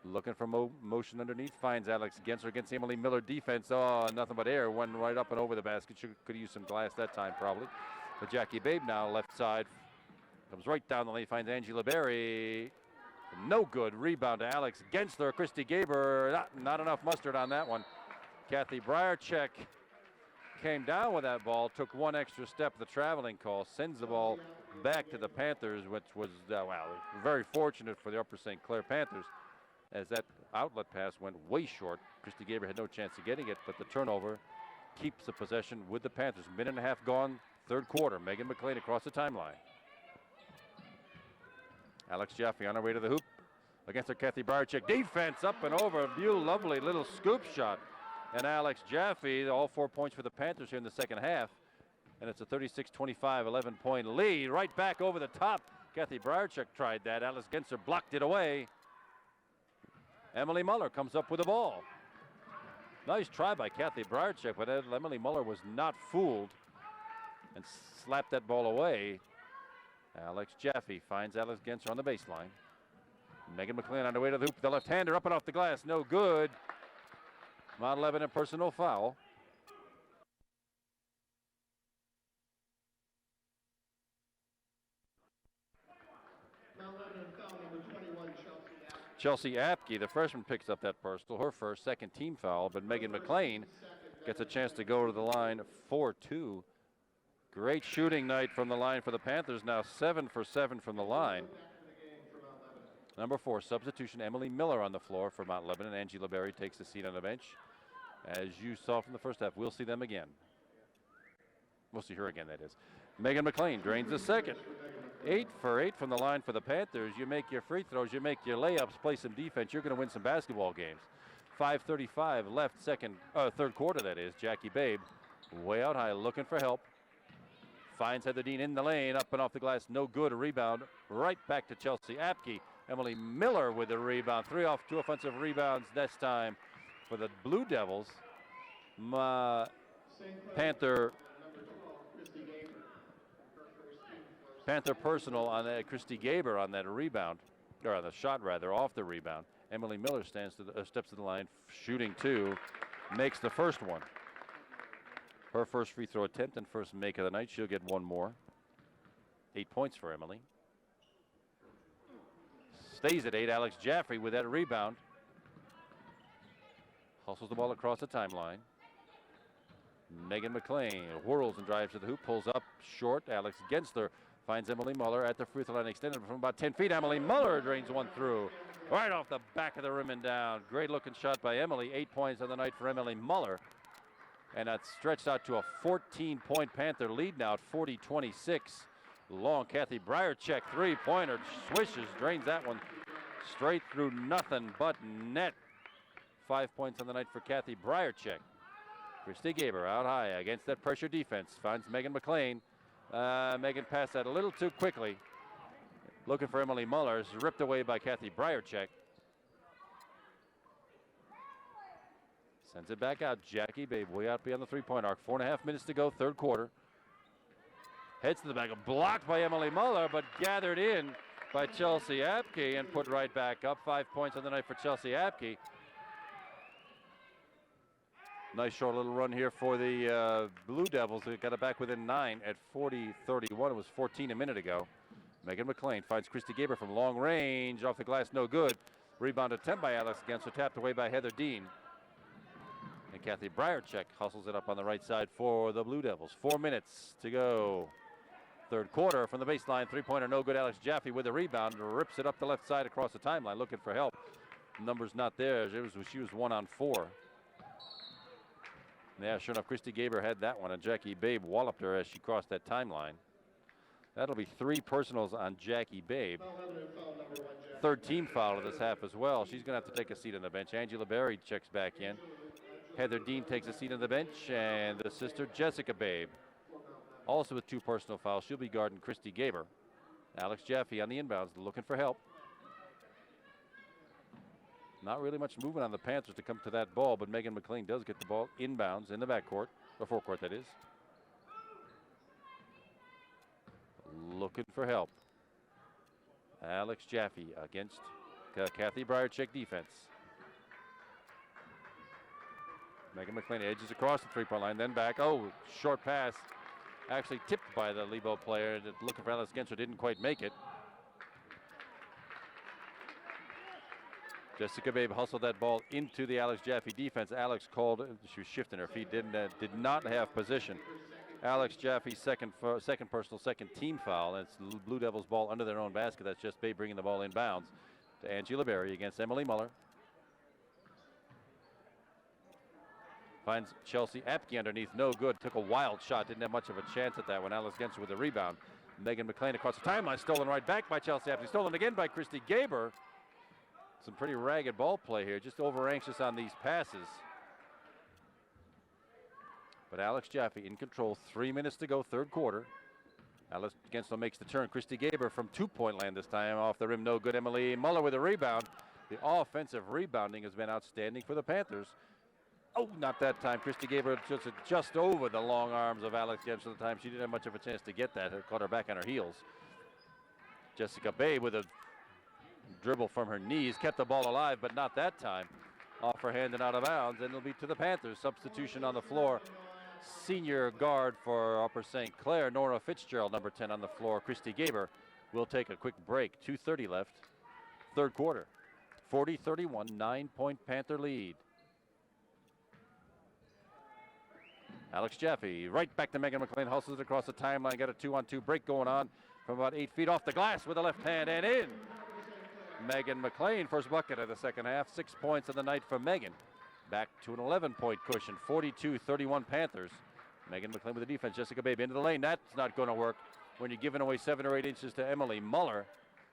looking for motion underneath. Finds Alex Genser against the Emily Miller defense. Oh, nothing but air. Went right up and over the basket. Could have used some glass that time probably. But Jackie Babe now left side. Comes right down the lane. Finds Angela Berry. No good. Rebound to Alex Gensler. Christy Gaber. Not enough mustard on that one. Kathy Briercheck came down with that ball. Took one extra step. The traveling call. Sends the ball back to the Panthers, which was, very fortunate for the Upper St. Clair Panthers, as that outlet pass went way short. Christy Gaber had no chance of getting it, but the turnover keeps the possession with the Panthers. Minute and a half gone, third quarter. Megan McLean across the timeline. Alex Jaffe on her way to the hoop against her Kathy Briercheck. Defense up and over. A lovely little scoop shot. And Alex Jaffe, all 4 points for the Panthers here in the second half. And it's a 36-25, 11-point lead. Right back over the top. Kathy Briercheck tried that. Alice Genser blocked it away. Emily Muller comes up with the ball. Nice try by Kathy Briercheck, but Emily Muller was not fooled and slapped that ball away. Alex Jaffe finds Alice Genser on the baseline. Megan McLean on the way to the hoop. The left-hander up and off the glass. No good. Mount Lebanon personal foul. Chelsea Apke, the freshman, picks up that personal, her first, second team foul, but Megan McLean gets a chance to go to the line 4-2. Great shooting night from the line for the Panthers, now 7 for 7 from the line. Number 4, substitution, Emily Miller on the floor for Mount Lebanon. Angela Berry takes a seat on the bench. As you saw from the first half, we'll see them again. We'll see her again, that is. Megan McLean drains the second. 8 for 8 from the line for the Panthers. You make your free throws, you make your layups, play some defense, you're going to win some basketball games. 5:35 left, third quarter, that is. Jackie Babe way out high, looking for help. Finds Heather Dean in the lane, up and off the glass, no good. A rebound right back to Chelsea Apke. Emily Miller with the rebound. 2 offensive rebounds this time for the Blue Devils. Panther personal on that. Christy Gaber on that rebound, or on the shot rather, off the rebound. Emily Miller steps to the line, shooting 2, makes the first one. Her first free throw attempt and first make of the night. She'll get 1 more. 8 points for Emily. Stays at 8. Alex Jaffrey with that rebound. Hustles the ball across the timeline. Megan McLean whirls and drives to the hoop, pulls up short. Alex Gensler finds Emily Muller at the free throw line, extended from about 10 feet. Emily Muller drains one through. Right off the back of the rim and down. Great looking shot by Emily. 8 points on the night for Emily Muller. And that stretched out to a 14-point Panther lead now at 40-26. Long Kathy Briarcheck three-pointer swishes, drains that one straight through nothing but net. 5 points on the night for Kathy Briarcheck. Christy Gaber out high against that pressure defense. Finds Megan McLean. Megan passed that a little too quickly. Looking for Emily Muller. Ripped away by Kathy Briarcheck. Sends it back out. Jackie Babe way out beyond the three-point arc. 4.5 minutes to go, third quarter. Heads to the back, blocked by Emily Muller, but gathered in by Chelsea Apke and put right back up. 5 points on the night for Chelsea Apke. Nice short little run here for the Blue Devils. They got it back within 9 at 40-31. It was 14 a minute ago. Megan McLean finds Christy Gaber from long range. Off the glass, no good. Rebound attempt by Alex Gensler, tapped away by Heather Dean. And Kathy Briarcheck hustles it up on the right side for the Blue Devils. 4 minutes to go. Third quarter from the baseline. Three-pointer, no good. Alex Jaffe with the rebound. Rips it up the left side across the timeline, looking for help. Numbers not there. She was 1 on 4. Yeah, sure enough, Christy Gaber had that one, and Jackie Babe walloped her as she crossed that timeline. That'll be 3 personals on Jackie Babe. Third team foul of this half as well. She's going to have to take a seat on the bench. Angela Berry checks back in. Heather Dean takes a seat on the bench, and the sister Jessica Babe, also with 2 personal fouls. She'll be guarding Christy Gaber. Alex Jaffe on the inbounds, looking for help. Not really much movement on the Panthers to come to that ball, but Megan McLean does get the ball inbounds in the backcourt, or forecourt that is. Looking for help. Alex Jaffe against Kathy Briarcheck defense. Megan McLean edges across the three-point line, then back. Oh, short pass. Actually tipped by the Lebo player. Looking for Alex Gensler, didn't quite make it. Jessica Babe hustled that ball into the Alex Jaffe defense. Alex called, she was shifting her feet, did not have position. Alex Jaffe, second personal, second team foul. And it's Blue Devils ball under their own basket. That's just Babe bringing the ball inbounds to Angela Berry against Emily Muller. Finds Chelsea Apke underneath, no good. Took a wild shot, didn't have much of a chance at that one. Alex Gensler with the rebound. Megan McLean across the timeline, stolen right back by Chelsea Apke. Stolen again by Christy Gaber. Some pretty ragged ball play here, just over anxious on these passes. But Alex Jaffe in control, 3 minutes to go, third quarter. Alex Gensler makes the turn. Christy Gaber from 2-point land this time, off the rim, no good. Emily Muller with a rebound. The offensive rebounding has been outstanding for the Panthers. Oh, not that time. Christy Gaber just over the long arms of Alex Gensler the time. She didn't have much of a chance to get that. It caught her back on her heels. Jessica Babe with a dribble from her knees, kept the ball alive, but not that time. Off her hand and out of bounds, and it'll be to the Panthers. Substitution on the floor. Senior guard for Upper St. Clair, Nora Fitzgerald, number 10 on the floor. Christy Gaber will take a quick break. 2:30 left, third quarter. 40-31, 9-point Panther lead. Alex Jaffe right back to Megan McLean, hustles it across the timeline, got a 2-on-2 break going on from about 8 feet off the glass with the left hand and in. Megan McLean, first bucket of the second half. 6 points of the night for Megan. Back to an 11-point cushion. 42-31 Panthers. Megan McLean with the defense. Jessica Babe into the lane. That's not going to work. when you're giving away 7 or 8 inches to Emily Muller,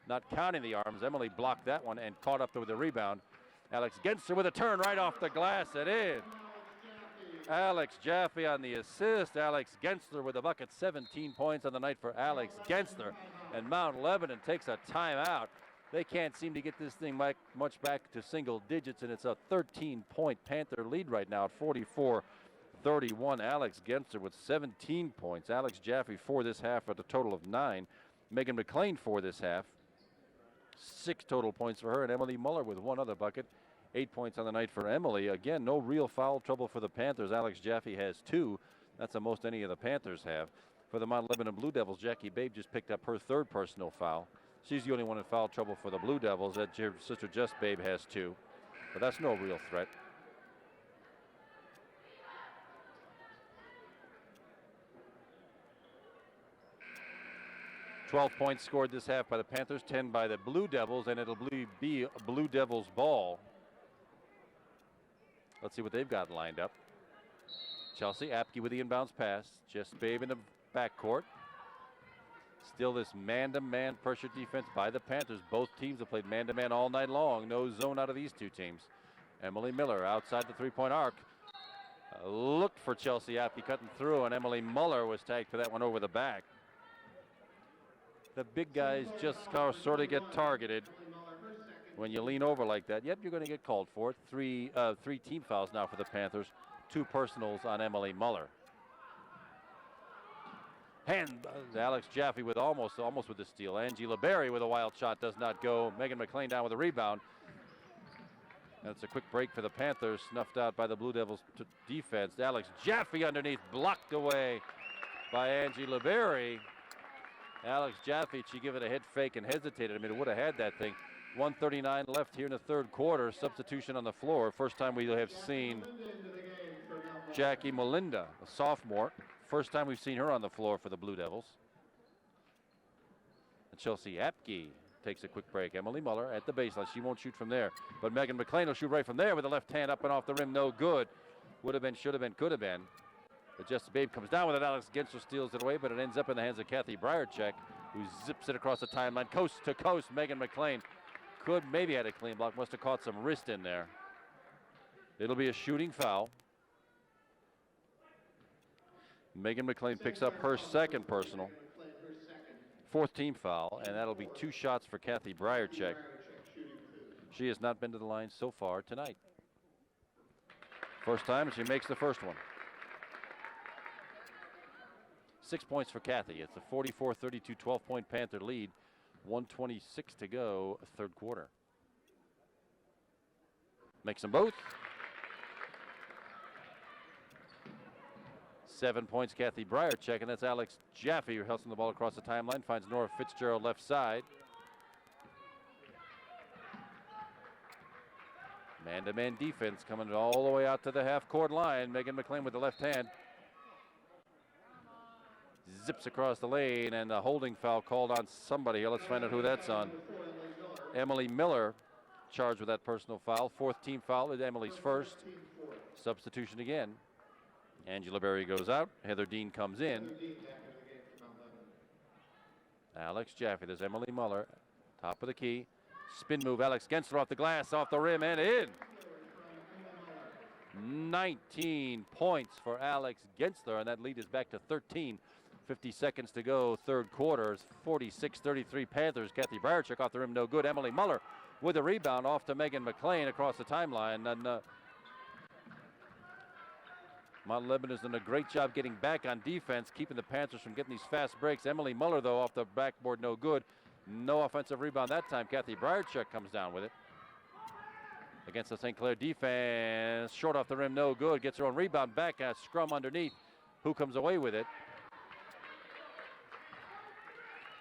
not counting the arms. Emily blocked that one and caught up with the rebound. Alex Genster with a turn right off the glass and in. Alex Jaffe on the assist. Alex Gensler with a bucket. 17 points on the night for Alex Gensler. And Mount Lebanon takes a timeout. They can't seem to get this thing much back to single digits, and it's a 13-point Panther lead right now at 44-31. Alex Gensler with 17 points. Alex Jaffe for this half at a total of 9. Megan McLean for this half. 6 total points for her, and Emily Muller with 1 other bucket. 8 points on the night for Emily. Again, no real foul trouble for the Panthers. Alex Jaffe has 2. That's the most any of the Panthers have. For the Mount Lebanon Blue Devils, Jackie Babe just picked up her 3rd personal foul. She's the only one in foul trouble for the Blue Devils. That her sister Jess Babe has 2. But that's no real threat. "12 points scored this half by the Panthers, 10 by the Blue Devils, and it'll be a Blue Devils ball. Let's see what they've got lined up. Chelsea Apke with the inbounds pass. Jess Babe in the backcourt. Still this man-to-man pressure defense by the Panthers. Both teams have played man-to-man all night long. No zone out of these two teams. Emily Miller outside the 3-point arc. Looked for Chelsea Apke cutting through, and Emily Muller was tagged for that one over the back. The big guys just sort of get targeted when you lean over like that. Yep, you're going to get called for it. 3 team fouls now for the Panthers. 2 personals on Emily Muller. Alex Jaffe with almost with the steal. Angie LeBerry with a wild shot does not go. Megan McLean down with a rebound. That's a quick break for the Panthers, snuffed out by the Blue Devils defense. Alex Jaffe underneath, blocked away by Angie LeBerry. Alex Jaffe, she gave it a head fake and hesitated. I mean, it would have had that thing. 1:39 left here in the 3rd quarter. Substitution on the floor. First time we have seen Jackie Melinda, a sophomore. First time we've seen her on the floor for the Blue Devils. And Chelsea Apke takes a quick break. Emily Muller at the baseline. She won't shoot from there. But Megan McLean will shoot right from there with the left hand up and off the rim. No good. Would have been, should have been, could have been. But Jessica Babe comes down with it. Alex Gensler steals it away, but it ends up in the hands of Kathy Briarcheck, who zips it across the timeline. Coast to coast, Megan McLean. Could maybe had a clean block. Must have caught some wrist in there. It'll be a shooting foul. Megan McLean picks up her 2nd personal. 4th team foul, and that'll be 2 shots for Kathy Briarcheck. She has not been to the line so far tonight. First time, and she makes the first one. 6 points for Kathy. It's a 44-32 12-point Panther lead. 1:26 to go, 3rd quarter. Makes them both. 7 points, Kathy Briarcheck, and that's Alex Jaffe who hustling the ball across the timeline. Finds Nora Fitzgerald left side. Man-to-man defense coming all the way out to the half-court line. Megan McLean with the left hand. Zips across the lane, and a holding foul called on somebody here. Let's find out who that's on. Emily Miller charged with that personal foul. 4th team foul is Emily's 1st. Substitution again. Angela Berry goes out. Heather Dean comes in. Alex Jaffe. There's Emily Muller. Top of the key. Spin move. Alex Gensler off the glass, off the rim, and in. 19 points for Alex Gensler, and that lead is back to 13. 50 seconds to go, 3rd quarter. 46-33 Panthers. Kathy Briarcheck off the rim, no good. Emily Muller with a rebound off to Megan McLean across the timeline. And Mount Lebanon has done a great job getting back on defense, keeping the Panthers from getting these fast breaks. Emily Muller, though, off the backboard, no good. No offensive rebound that time. Kathy Briarcheck comes down with it. Against the St. Clair defense. Short off the rim, no good. Gets her own rebound back. Scrum underneath. Who comes away with it?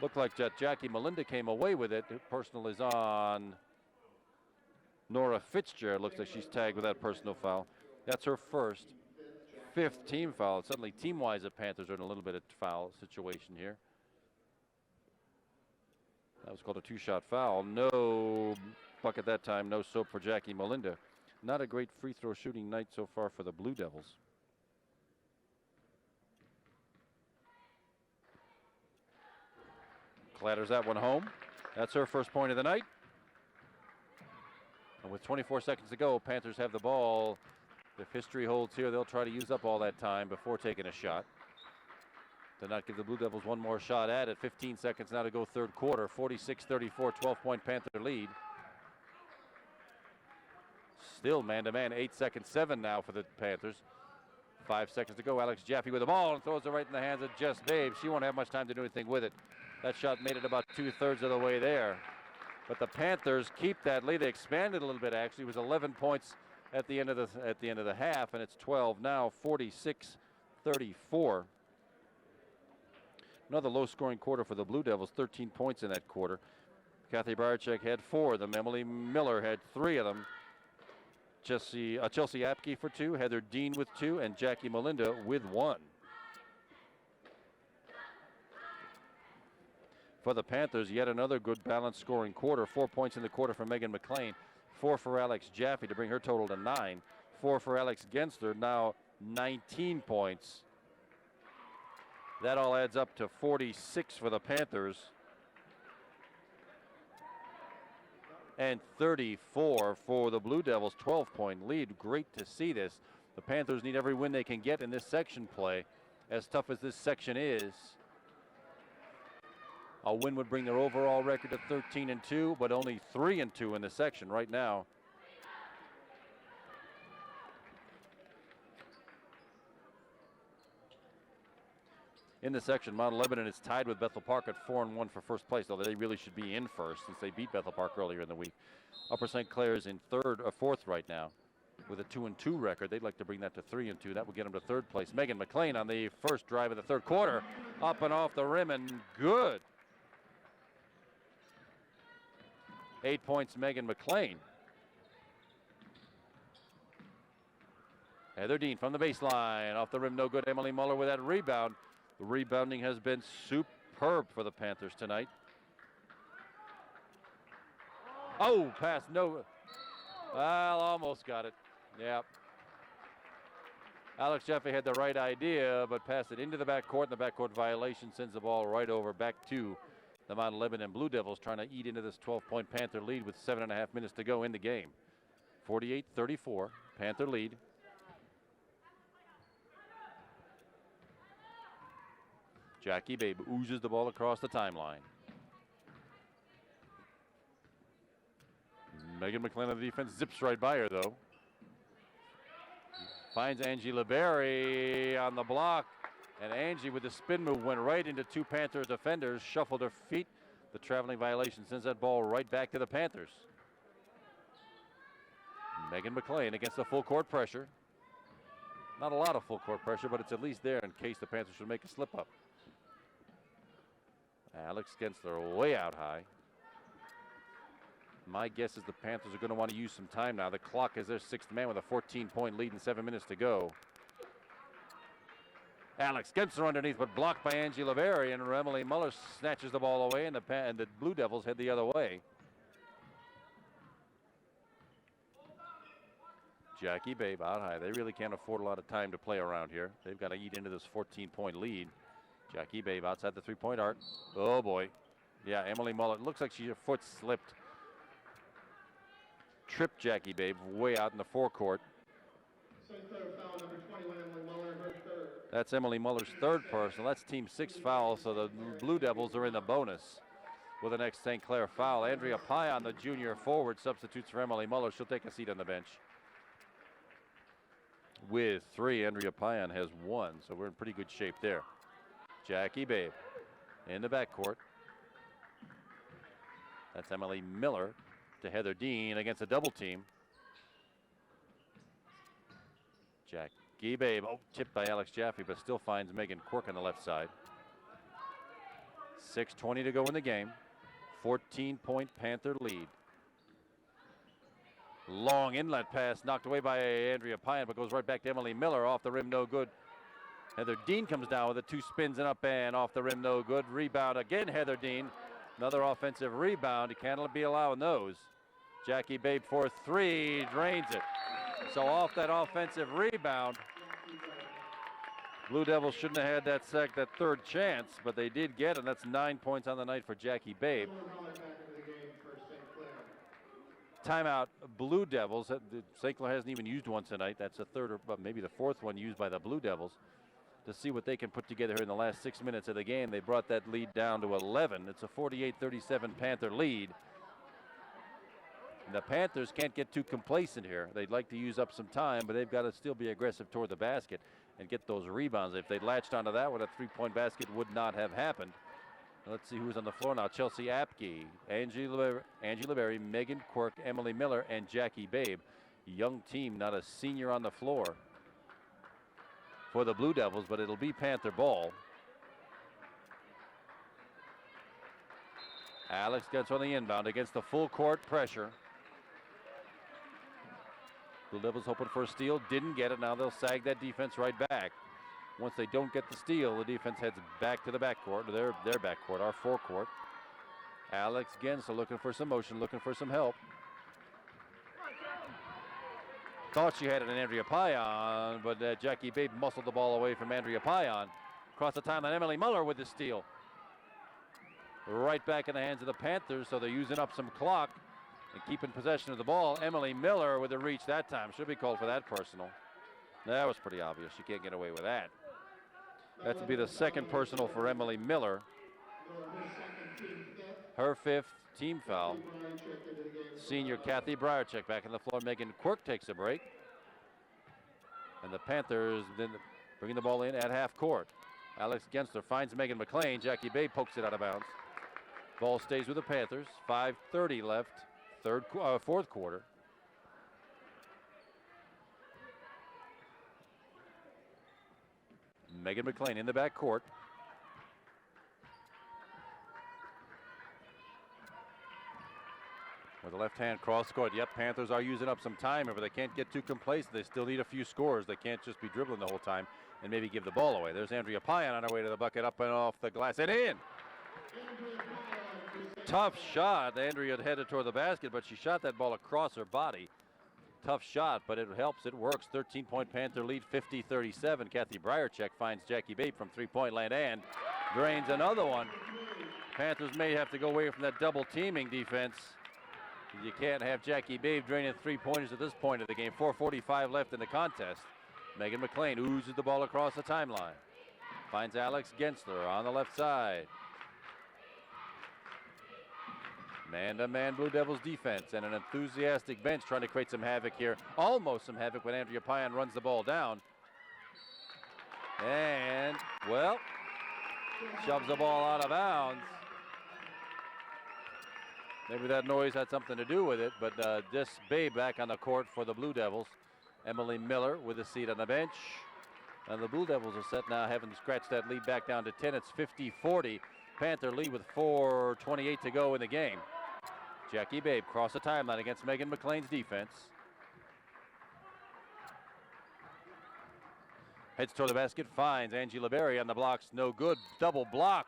Looked like Jackie Melinda came away with it. Personal is on Nora Fitzgerald. Looks like she's tagged with that personal foul. That's her 1st. 5th team foul. Suddenly, team-wise, the Panthers are in a little bit of foul situation here. That was called a 2-shot foul. No bucket that time. No soap for Jackie Melinda. Not a great free throw shooting night so far for the Blue Devils. clatters that one home. That's her first point of the night. And with 24 seconds to go, Panthers have the ball. If history holds here, they'll try to use up all that time before taking a shot. To not give the Blue Devils one more shot at it. 15 seconds now to go third quarter. 46-34, 12-point Panther lead. Still man-to-man, 8 seconds, 7 now for the Panthers. 5 seconds to go. Alex Jaffe with the ball and throws it right in the hands of Jess Babe. She won't have much time to do anything with it. That shot made it about 2/3 of the way there. But the Panthers keep that lead. They expanded a little bit, actually. It was 11 points at the end of the half, and it's 12 now, 46-34. Another low-scoring quarter for the Blue Devils, 13 points in that quarter. Kathy Barczyk had 4 of them. Emily Miller had 3 of them. Chelsea Apke for 2, Heather Dean with 2, and Jackie Melinda with 1. For the Panthers, yet another good balanced scoring quarter. 4 points in the quarter for Megan McLean, 4 for Alex Jaffe to bring her total to 9. 4 for Alex Gensler, now 19 points. That all adds up to 46 for the Panthers. And 34 for the Blue Devils, 12-point lead. Great to see this. The Panthers need every win they can get in this section play. As tough as this section is, a win would bring their overall record to 13-2, but only 3-2 in the section right now. In the section, Mount Lebanon is tied with Bethel Park at 4-1 for first place, although they really should be in first since they beat Bethel Park earlier in the week. Upper St. Clair is in fourth right now with a 2-2 record. They'd like to bring that to 3-2. That would get them to third place. Megan McLean on the first drive of the third quarter, up and off the rim and good. 8 points, Megan McLean. Heather Dean from the baseline, off the rim, no good. Emily Muller with that rebound. The rebounding has been superb for the Panthers tonight. Oh, pass, no. Well, almost got it. Yeah. Alex Jaffe had the right idea, but passed it into the backcourt, and the backcourt violation sends the ball right over back to the Mount Lebanon Blue Devils, trying to eat into this 12-point Panther lead with 7.5 minutes to go in the game. 48-34, Panther lead. Jackie Babe oozes the ball across the timeline. Megan McLean on the defense, zips right by her though. Finds Angie LeBerry on the block, and Angie with the spin move went right into 2 Panther defenders, shuffled her feet. The traveling violation sends that ball right back to the Panthers. Megan McLean against the full court pressure. Not a lot of full court pressure, but it's at least there in case the Panthers should make a slip up. Alex Gensler way out high. My guess is the Panthers are going to want to use some time now. The clock is their 6th man with a 14-point lead and 7 minutes to go. Alex Gensler underneath, but blocked by Angie LeBerry, and Emily Muller snatches the ball away, and the Blue Devils head the other way. Jackie Babe out high. They really can't afford a lot of time to play around here. They've got to eat into this 14-point lead. Jackie Babe outside the 3-point arc. Oh boy. Yeah, Emily Muller. It looks like her foot slipped. Tripped Jackie Babe way out in the forecourt. St. Clair foul number 21, Emily Muller, her third. That's Emily Muller's 3rd personal. That's team 6 foul, so the Blue Devils are in the bonus with the next St. Clair foul. Andrea Payan, the junior forward, substitutes for Emily Muller. She'll take a seat on the bench. With 3, Andrea Payan has 1, so we're in pretty good shape there. Jackie Babe in the backcourt. That's Emily Miller to Heather Dean against a double team. Jackie Babe, tipped by Alex Jaffe, but still finds Megan Quirk on the left side. 6:20 to go in the game. 14-point Panther lead. Long inlet pass knocked away by Andrea Payan, but goes right back to Emily Miller. Off the rim, no good. Heather Dean comes down with it, 2 spins and up and off the rim, no good. Rebound again, Heather Dean. Another offensive rebound. You can't be allowing those. Jackie Babe for 3, drains it. So off that offensive rebound, Blue Devils shouldn't have had that third chance, but they did get, and that's 9 points on the night for Jackie Babe. Timeout, Blue Devils. St. Clair hasn't even used one tonight. That's the third, or maybe the fourth one used by the Blue Devils. To see what they can put together here in the last 6 minutes of the game. They brought that lead down to 11. It's a 48-37 Panther lead. And the Panthers can't get too complacent here. They'd like to use up some time, but they've got to still be aggressive toward the basket and get those rebounds. If they'd latched onto that one, a three-point basket would not have happened. Let's see who's on the floor now. Chelsea Apke, Angie LeBerry, Megan Quirk, Emily Miller, and Jackie Babe. Young team, not a senior on the floor for the Blue Devils, but it'll be Panther ball. Alex gets on the inbound against the full court pressure. Blue Devils hoping for a steal, didn't get it. Now they'll sag that defense right back. Once they don't get the steal, the defense heads back to the backcourt, their backcourt, our forecourt. Alex Gensler looking for some motion, looking for some help. Thought she had it in Andrea Payan, but Jackie Babe muscled the ball away from Andrea Payan. Across the timeline, Emily Muller with the steal. Right back in the hands of the Panthers, so they're using up some clock and keeping possession of the ball. Emily Miller with the reach that time. Should be called for that personal. That was pretty obvious. You can't get away with that. That would be the second personal for Emily Miller. Her fifth team foul. Senior Kathy Briarczyk back on the floor. Megan Quirk takes a break. And the Panthers then bringing the ball in at half court. Alex Gensler finds Megan McLean. Jackie Babe pokes it out of bounds. Ball stays with the Panthers. 5:30 left, fourth quarter. Megan McLean in the back court. With the left hand cross court. Yep, Panthers are using up some time, but they can't get too complacent. They still need a few scores. They can't just be dribbling the whole time and maybe give the ball away. There's Andrea Payan on her way to the bucket, up and off the glass and in. Tough shot. Andrea headed toward the basket, but she shot that ball across her body. Tough shot, but it helps. It works. 13-point Panther lead, 50-37. Kathy Briarczyk finds Jackie Babe from three-point land and drains another one. Panthers may have to go away from that double teaming defense. You can't have Jackie Babe draining three-pointers at this point of the game. 4:45 left in the contest. Megan McLean oozes the ball across the timeline. Finds Alex Gensler on the left side. Man-to-man Blue Devils defense and an enthusiastic bench trying to create some havoc here. Almost some havoc when Andrea Payan runs the ball down. And, well, shoves the ball out of bounds. Maybe that noise had something to do with it, but this Babe back on the court for the Blue Devils. Emily Miller with a seat on the bench. And the Blue Devils are set now, having scratched that lead back down to 10. It's 50-40. Panther lead with 4:28 to go in the game. Jackie Babe cross the timeline against Megan McLean's defense. Heads toward the basket, finds Angie LeBerry on the blocks, no good. Double block.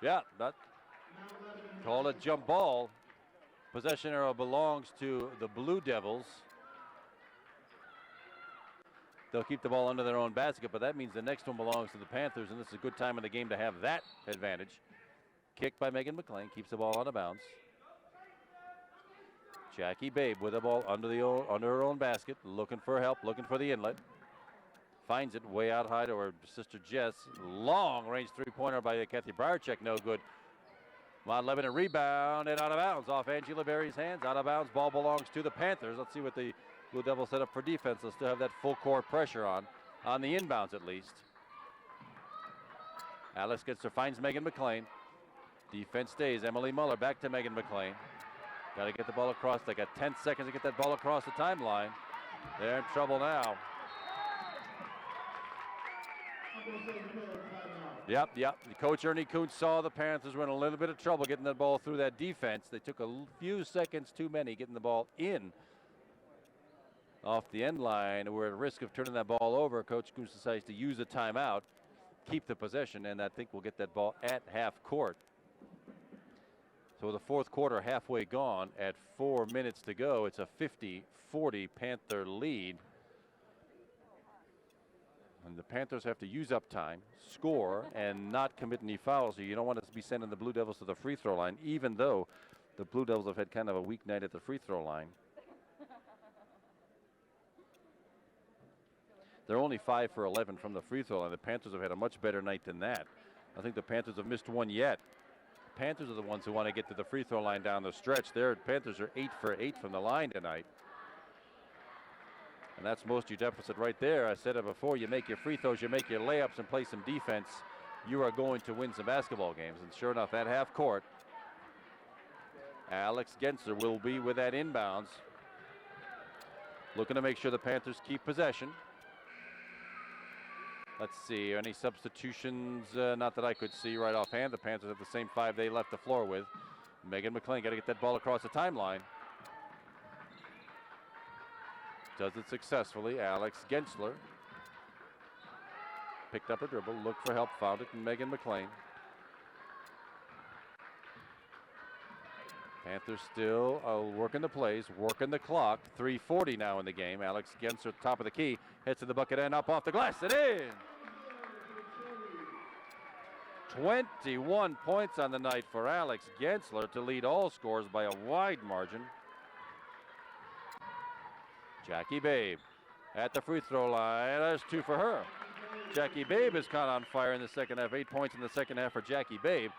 Yeah, that called a jump ball. Possession arrow belongs to the Blue Devils. They'll keep the ball under their own basket, but that means the next one belongs to the Panthers, and this is a good time in the game to have that advantage. Kicked by Megan McLean, keeps the ball out of bounds. Jackie Babe with the ball under her own basket, looking for help, looking for the inlet. Finds it way out high to her sister Jess. Long range three-pointer by Kathy Briarczyk, no good. Mount Lebanon rebound and out of bounds off Angie LeBerry's hands. Out of bounds, ball belongs to the Panthers. Let's see what the Blue Devils set up for defense. They'll still have that full court pressure on the inbounds at least. Alex Gensler finds Megan McLean. Defense stays. Emily Muller back to Megan McLean. Got to get the ball across. They got 10 seconds to get that ball across the timeline. They're in trouble now. Yep. Coach Ernie Kuntz saw the Panthers were in a little bit of trouble getting the ball through that defense. They took a few seconds too many getting the ball in off the end line. We're at risk of turning that ball over. Coach Kuntz decides to use a timeout, keep the possession, and I think we'll get that ball at half court. So the fourth quarter halfway gone at 4 minutes to go. It's a 50-40 Panther lead. And the Panthers have to use up time, score, and not commit any fouls. So you don't want to be sending the Blue Devils to the free throw line, even though the Blue Devils have had kind of a weak night at the free throw line. They're only 5 for 11 from the free throw line. The Panthers have had a much better night than that. I think the Panthers have missed one yet. The Panthers are the ones who want to get to the free throw line down the stretch. Their Panthers are 8 for 8 from the line tonight. And that's most of your deficit right there. I said it before, you make your free throws, you make your layups and play some defense, you are going to win some basketball games. And sure enough, at half court, Alex Gensler will be with that inbounds. Looking to make sure the Panthers keep possession. Let's see, any substitutions? Not that I could see right offhand. The Panthers have the same 5 they left the floor with. Megan McLean got to get that ball across the timeline. Does it successfully. Alex Gensler picked up a dribble, looked for help, found it, and Megan McLean. Panthers still working the plays, working the clock. 3:40 now in the game. Alex Gensler, top of the key, hits to the bucket and up off the glass and in. 21 points on the night for Alex Gensler to lead all scorers by a wide margin. Jackie Babe at the free throw line. There's 2 for her. Jackie Babe is caught on fire in the second half. 8 points in the second half for Jackie Babe.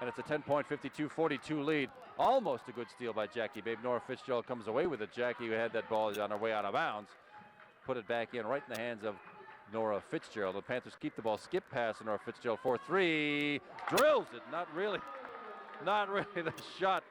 And it's a 10-point, 52-42 lead. Almost a good steal by Jackie Babe. Nora Fitzgerald comes away with it. Jackie, who had that ball on her way out of bounds, put it back in right in the hands of Nora Fitzgerald. The Panthers keep the ball. Skip pass to Nora Fitzgerald. 4-3. Drills it. Not really the shot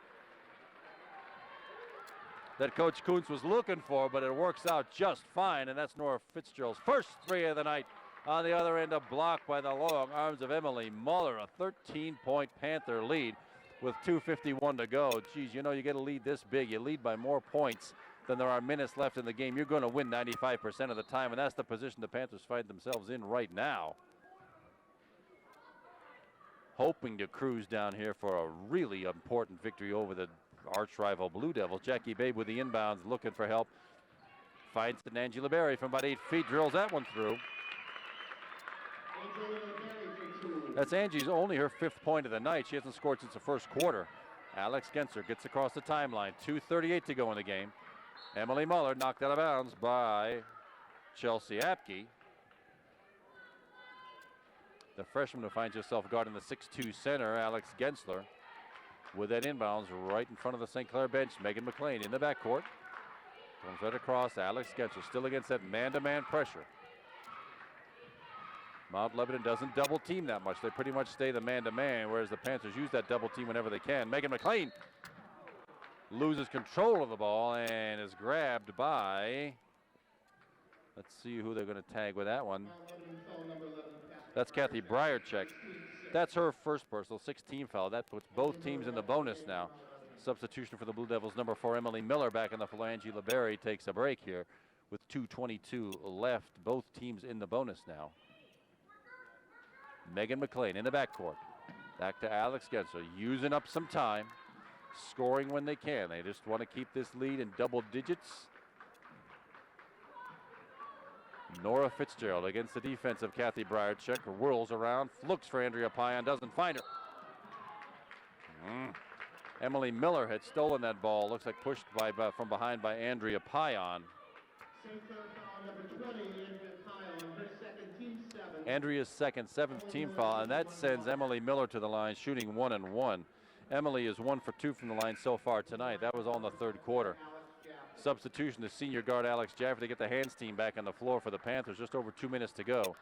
that Coach Kuntz was looking for, but it works out just fine, and that's Nora Fitzgerald's first 3 of the night. On the other end, a block by the long arms of Emily Muller, a 13-point Panther lead with 2:51 to go. Geez, you know, you get a lead this big, you lead by more points than there are minutes left in the game. You're going to win 95% of the time, and that's the position the Panthers find themselves in right now. Hoping to cruise down here for a really important victory over the arch rival Blue Devils. Jackie Babe with the inbounds, looking for help. Finds it, Angela Berry from about 8 feet, drills that one through. That's Angie's only her 5th point of the night. She hasn't scored since the first quarter. Alex Gensler gets across the timeline. 2:38 to go in the game. Emily Muller knocked out of bounds by Chelsea Apke. The freshman who finds herself guarding the 6'2 center, Alex Gensler, with that inbounds right in front of the St. Clair bench. Megan McLean in the backcourt. Comes right across. Alex Gensler still against that man-to-man pressure. Mount Lebanon doesn't double team that much. They pretty much stay the man-to-man, whereas the Panthers use that double team whenever they can. Megan McLean loses control of the ball and is grabbed by, let's see who they're going to tag with that one. That's Kathy Briarcheck. That's her first personal, 16 foul. That puts both teams in the bonus now. Substitution for the Blue Devils, number 4, Emily Miller back on the floor. Angie LeBerry takes a break here with 2:22 left. Both teams in the bonus now. Megan McLean in the backcourt. Back to Alex Gensler, using up some time, scoring when they can. They just want to keep this lead in double digits. Nora Fitzgerald against the defense of Kathy Briarcheck. Whirls around, looks for Andrea Payan, doesn't find her. Emily Miller had stolen that ball. Looks like pushed by from behind by Andrea Payan. Andrea's second, 7th team foul, and that sends Emily Miller to the line, shooting 1 and 1. Emily is 1 for 2 from the line so far tonight. That was all in the 3rd quarter. Substitution to senior guard Alex Jaffe to get the hands team back on the floor for the Panthers. Just over 2 minutes to go.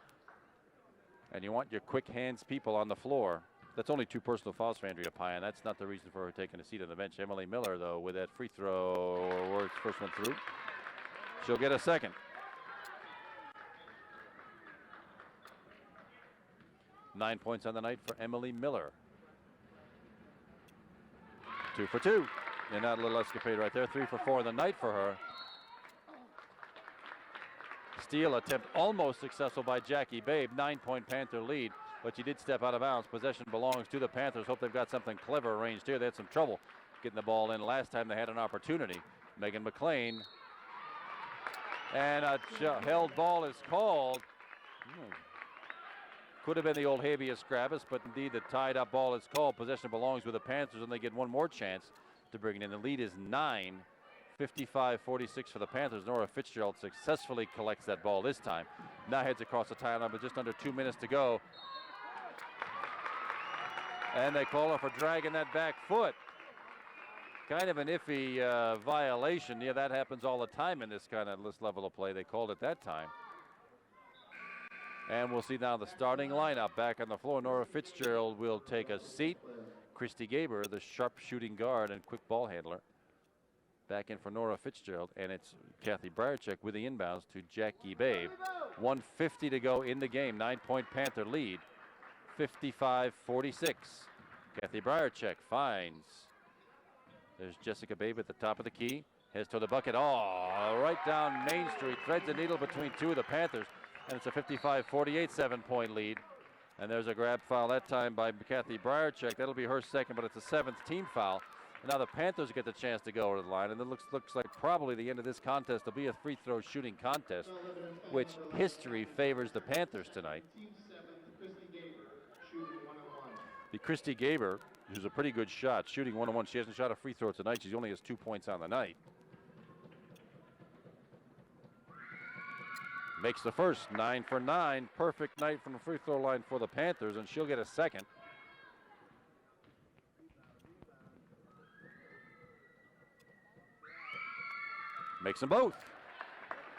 And you want your quick hands people on the floor. That's only 2 personal fouls for Andrea Payan. That's not the reason for her taking a seat on the bench. Emily Miller, though, with that free throw, works first one through. She'll get a second. 9 points on the night for Emily Miller. 2 for 2. And that little escapade right there. 3 for 4 on the night for her. Steal attempt almost successful by Jackie Babe. 9-point Panther lead, but she did step out of bounds. Possession belongs to the Panthers. Hope they've got something clever arranged here. They had some trouble getting the ball in last time they had an opportunity. Megan McLean. And a held ball is called. Could have been the old habeas corpus, but indeed the tied up ball is called. Possession belongs with the Panthers, and they get one more chance to bring it in. The lead is 9, 55-46 for the Panthers. Nora Fitzgerald successfully collects that ball this time. Now heads across the tie line with just under 2 minutes to go. And they call her for dragging that back foot. Kind of an iffy violation. Yeah, that happens all the time in this level of play. They called it that time. And we'll see now the starting lineup back on the floor. Nora Fitzgerald will take a seat. Christy Gaber, the sharp shooting guard and quick ball handler, back in for Nora Fitzgerald. And it's Kathy Briarczyk with the inbounds to Jackie Babe. 1:50 to go in the game. 9-point Panther lead. 55-46. Kathy Briarczyk finds. There's Jessica Babe at the top of the key. Heads to the bucket. Oh, right down Main Street. Threads the needle between two of the Panthers. And it's a 55-48 7-point lead. And there's a grab foul that time by Kathy Briarczyk. That'll be her second, but it's a 7th team foul. And now the Panthers get the chance to go to the line. And it looks like probably the end of this contest will be a free throw shooting contest, which history favors the Panthers tonight. The Christy Gaber, who's a pretty good shot, shooting 1-on-1. She hasn't shot a free throw tonight. She only has 2 points on the night. Makes the first. 9 for 9. Perfect night from the free throw line for the Panthers, and she'll get a second. Makes them both.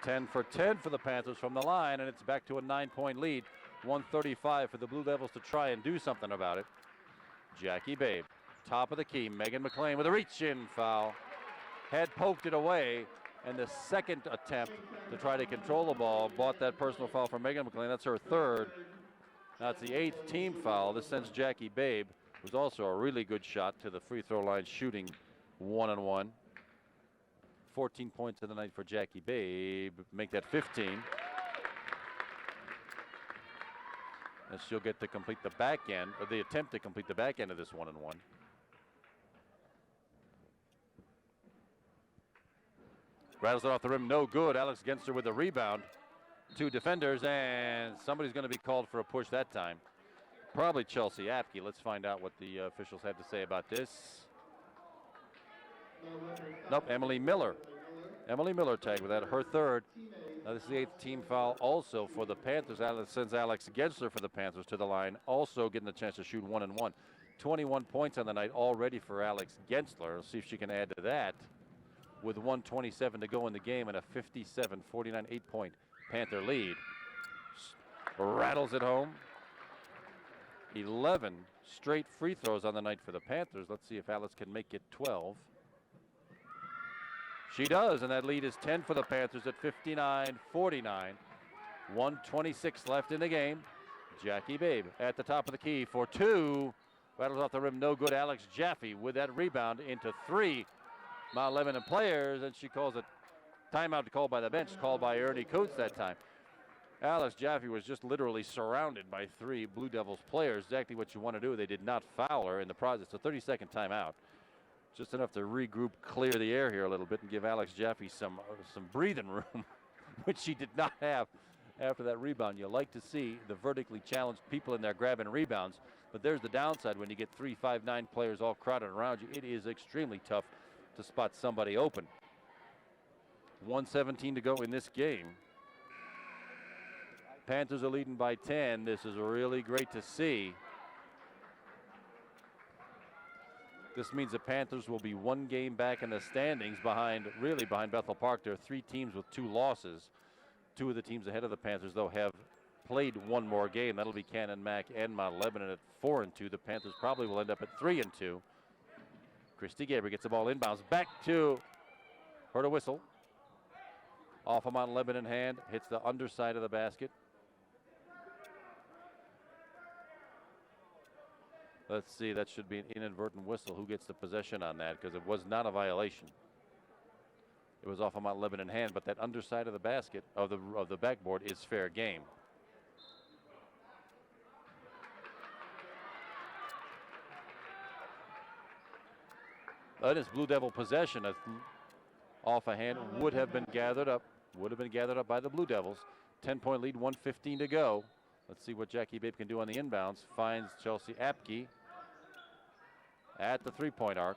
10 for 10 for the Panthers from the line, and it's back to a 9-point lead. 1:35 for the Blue Devils to try and do something about it. Jackie Babe, top of the key. Megan McLean with a reach-in foul. Had poked it away, and the second attempt to try to control the ball bought that personal foul from Megan McLean. That's her third. That's the 8th team foul. This sends Jackie Babe, who's also a really good shot, to the free throw line shooting 1-on-1. 14 points in the night for Jackie Babe. Make that 15. And she'll get to complete the back end, or the attempt to complete the back end of this 1-on-1. Rattles it off the rim, no good. Alex Genster with the rebound. 2 defenders, and somebody's going to be called for a push that time. Probably Chelsea Apke. Let's find out what the officials have to say about this. Nope, Emily Miller. Emily Miller tagged with that, her third. Now this is the 8th team foul also for the Panthers. Sends Alex Gensler for the Panthers to the line, also getting the chance to shoot 1-on-1. 21 points on the night already for Alex Gensler. We'll see if she can add to that with 1:27 to go in the game and a 57-49 8-point Panther lead. Rattles it home. 11 straight free throws on the night for the Panthers. Let's see if Alex can make it 12. She does, and that lead is 10 for the Panthers at 59-49. 1:26 left in the game. Jackie Babe at the top of the key for 2. Rattles off the rim, no good. Alex Jaffe with that rebound into 3. Mount Lebanon players, and she calls a timeout called by the bench, called by Ernie Coates that time. Alex Jaffe was just literally surrounded by 3 Blue Devils players. Exactly what you want to do. They did not foul her in the process. A 30-second timeout. Just enough to regroup, clear the air here a little bit, and give Alex Jaffe some breathing room, which she did not have after that rebound. You like to see the vertically challenged people in there grabbing rebounds, but there's the downside when you get 3, 5, 9 players all crowded around you. It is extremely tough to spot somebody open. 1:17 to go in this game. Panthers are leading by 10. This is really great to see. This means the Panthers will be 1 game back in the standings behind Bethel Park. There are 3 teams with 2 losses. 2 of the teams ahead of the Panthers, though, have played 1 more game. That'll be Cannon Mac and Mount Lebanon at 4-2. The Panthers probably will end up at 3-2. Christy Gaber gets the ball inbounds back to her to whistle. Off of Mount Lebanon hand, hits the underside of the basket. Let's see, that should be an inadvertent whistle. Who gets the possession on that? Because it was not a violation. It was off of Mount Lebanon hand, but that underside of the basket, of the backboard, is fair game. That is Blue Devil possession. Off a hand would have been gathered up by the Blue Devils. 10-point lead, 1:15 to go. Let's see what Jackie Babe can do on the inbounds. Finds Chelsea Apke at the three-point arc.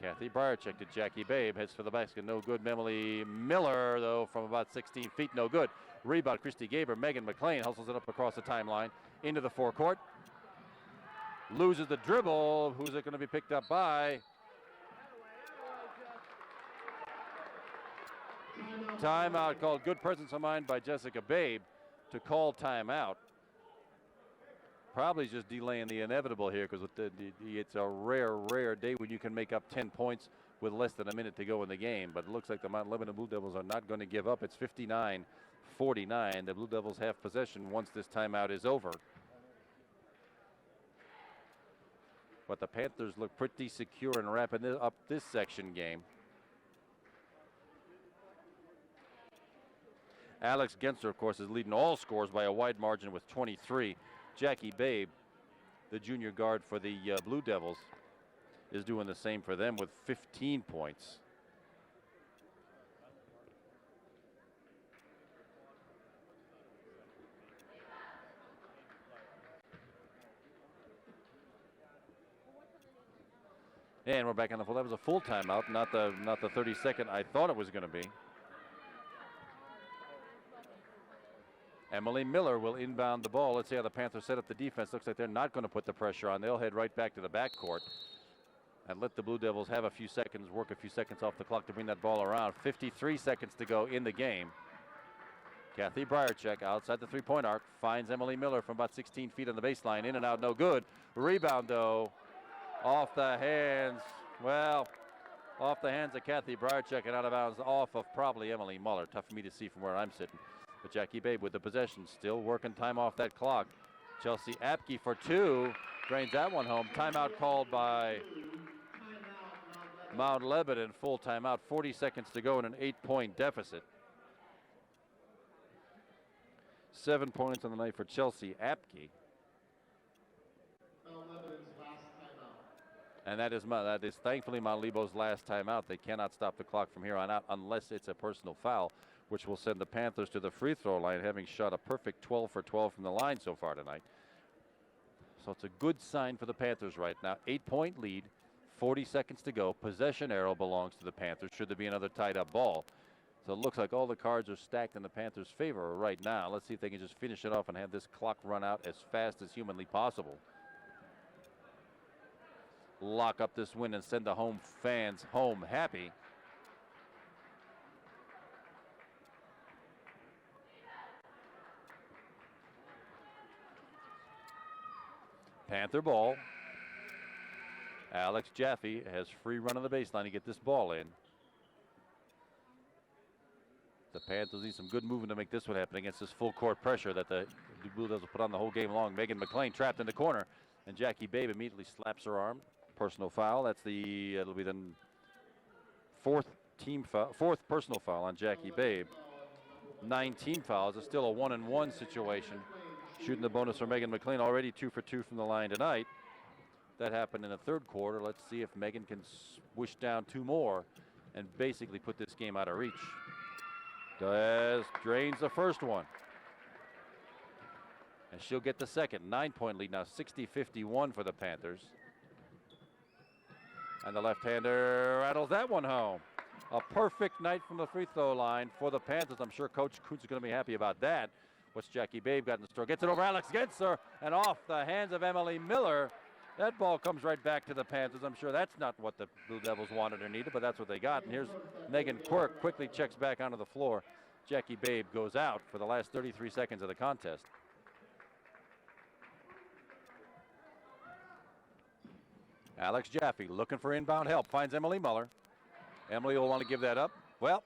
Kathy Briarczyk to Jackie Babe. Heads for the basket. No good. Emily Miller, though, from about 16 feet. No good. Rebound, Christy Gaber. Megan McLean hustles it up across the timeline into the forecourt. Loses the dribble. Who's it going to be picked up by? Timeout called. Good presence of mind by Jessica Babe to call timeout. Probably just delaying the inevitable here, because it's a rare day when you can make up 10 points with less than a minute to go in the game. But it looks like the Mount Lebanon Blue Devils are not going to give up. It's 59-49. The Blue Devils have possession once this timeout is over. But the Panthers look pretty secure in wrapping up this section game. Alex Genser, of course, is leading all scores by a wide margin with 23. Jackie Babe, the junior guard for the Blue Devils, is doing the same for them with 15 points. And we're back on the full. That was a full timeout, not the 30-second I thought it was going to be. Emily Miller will inbound the ball. Let's see how the Panthers set up the defense. Looks like they're not going to put the pressure on. They'll head right back to the backcourt and let the Blue Devils have a few seconds, work a few seconds off the clock to bring that ball around. 53 seconds to go in the game. Kathy Briarczyk outside the three-point arc finds Emily Miller from about 16 feet on the baseline. In and out, no good. Rebound, though, off the hands. Well, off the hands of Kathy Briarczyk and out of bounds off of probably Emily Muller. Tough for me to see from where I'm sitting. But Jackie Babe with the possession, still working time off that clock. Chelsea Apke for two, drains that one home. Timeout called by Mount Lebanon. Full timeout, 40 seconds to go in an 8-point deficit. 7 points on the night for Chelsea Apke. And that is thankfully Mount Lebo's last timeout. They cannot stop the clock from here on out unless it's a personal foul, which will send the Panthers to the free throw line, having shot a perfect 12 for 12 from the line so far tonight. So it's a good sign for the Panthers right now. 8-point lead, 40 seconds to go. Possession arrow belongs to the Panthers should there be another tied up ball. So it looks like all the cards are stacked in the Panthers' favor right now. Let's see if they can just finish it off and have this clock run out as fast as humanly possible. Lock up this win and send the home fans home happy. Panther ball. Alex Jaffe has free run on the baseline to get this ball in. The Panthers need some good movement to make this one happen against this full court pressure that the Blue Devils will put on the whole game long. Megan McLean trapped in the corner, and Jackie Babe immediately slaps her arm. Personal foul. It'll be the fourth personal foul on Jackie Babe. 19 fouls. It's still a 1-and-1 situation. Shooting the bonus for Megan McLean, already 2 for 2 from the line tonight. That happened in the third quarter. Let's see if Megan can swish down 2 more and basically put this game out of reach. Drains the first one. And she'll get the second. 9-point lead now, 60-51 for the Panthers. And the left-hander rattles that one home. A perfect night from the free throw line for the Panthers. I'm sure Coach Kuntz is going to be happy about that. What's Jackie Babe got in the store? Gets it over Alex Genser and off the hands of Emily Miller. That ball comes right back to the Panthers. I'm sure that's not what the Blue Devils wanted or needed, but that's what they got. And here's Megan Quirk, quickly checks back onto the floor. Jackie Babe goes out for the last 33 seconds of the contest. Alex Jaffe looking for inbound help, finds Emily Muller. Emily will want to give that up. Well,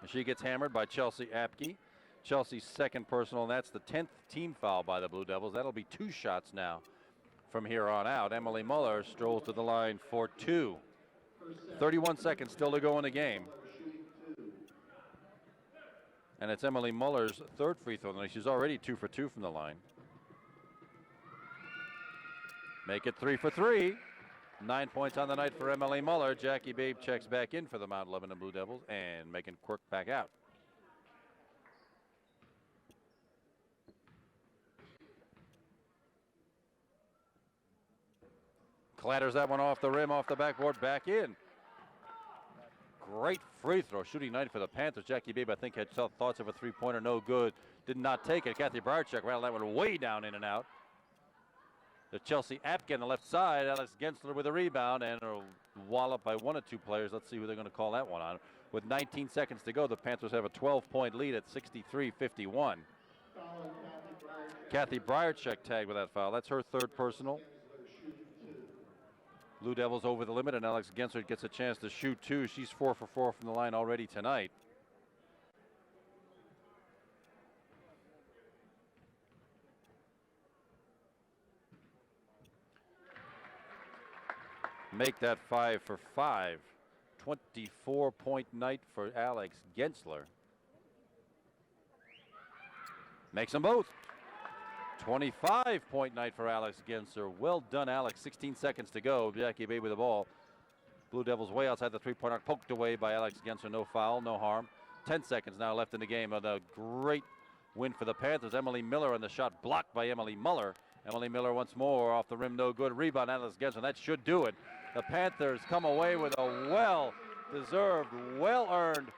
she gets hammered by Chelsea Apke. Chelsea's second personal, and that's the 10th team foul by the Blue Devils. That'll be 2 shots now from here on out. Emily Muller strolls to the line for 2. 31 seconds still to go in the game. And it's Emily Muller's third free throw. She's already 2 for 2 from the line. Make it 3 for 3. 9 points on the night for Emily Muller. Jackie Babe checks back in for the Mount Lebanon Blue Devils, and Megan Quirk back out. clatters that one off the rim, off the backboard, back in. Great free throw, shooting night for the Panthers. Jackie Babe, I think, had thoughts of a three-pointer, no good. Did not take it. Kathy Bryarchuk rattled that one way down in and out. The Chelsea Apke on the left side. Alex Gensler with a rebound and a wallop by one or two players. Let's see who they're going to call that one on. With 19 seconds to go, the Panthers have a 12-point lead at 63-51. Kathy Bryarchuk tagged with that foul. That's her third personal. Blue Devils over the limit, and Alex Gensler gets a chance to shoot two. She's 4 for 4 from the line already tonight. Make that 5 for 5. 24-point night for Alex Gensler. Makes them both. 25-point night for Alex Gensler. Well done, Alex. 16 seconds to go. Jackie Babe with the ball. Blue Devils way outside the three-point arc. Poked away by Alex Gensler. No foul, no harm. 10 seconds now left in the game. A great win for the Panthers. Emily Miller on the shot blocked by Emily Muller. Emily Miller once more off the rim. No good. Rebound, Alex Gensler. That should do it. The Panthers come away with a well-deserved, well-earned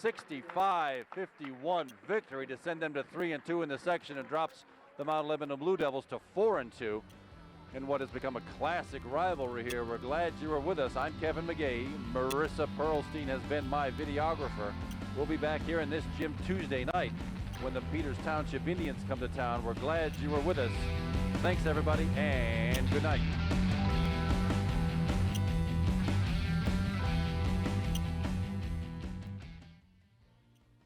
65-51 victory to send them to 3-2 in the section and drops the Mount Lebanon Blue Devils to 4-2 in what has become a classic rivalry here. We're glad you were with us. I'm Kevin McGahey. Marissa Pearlstein has been my videographer. We'll be back here in this gym Tuesday night when the Peters Township Indians come to town. We're glad you were with us. Thanks, everybody, and good night.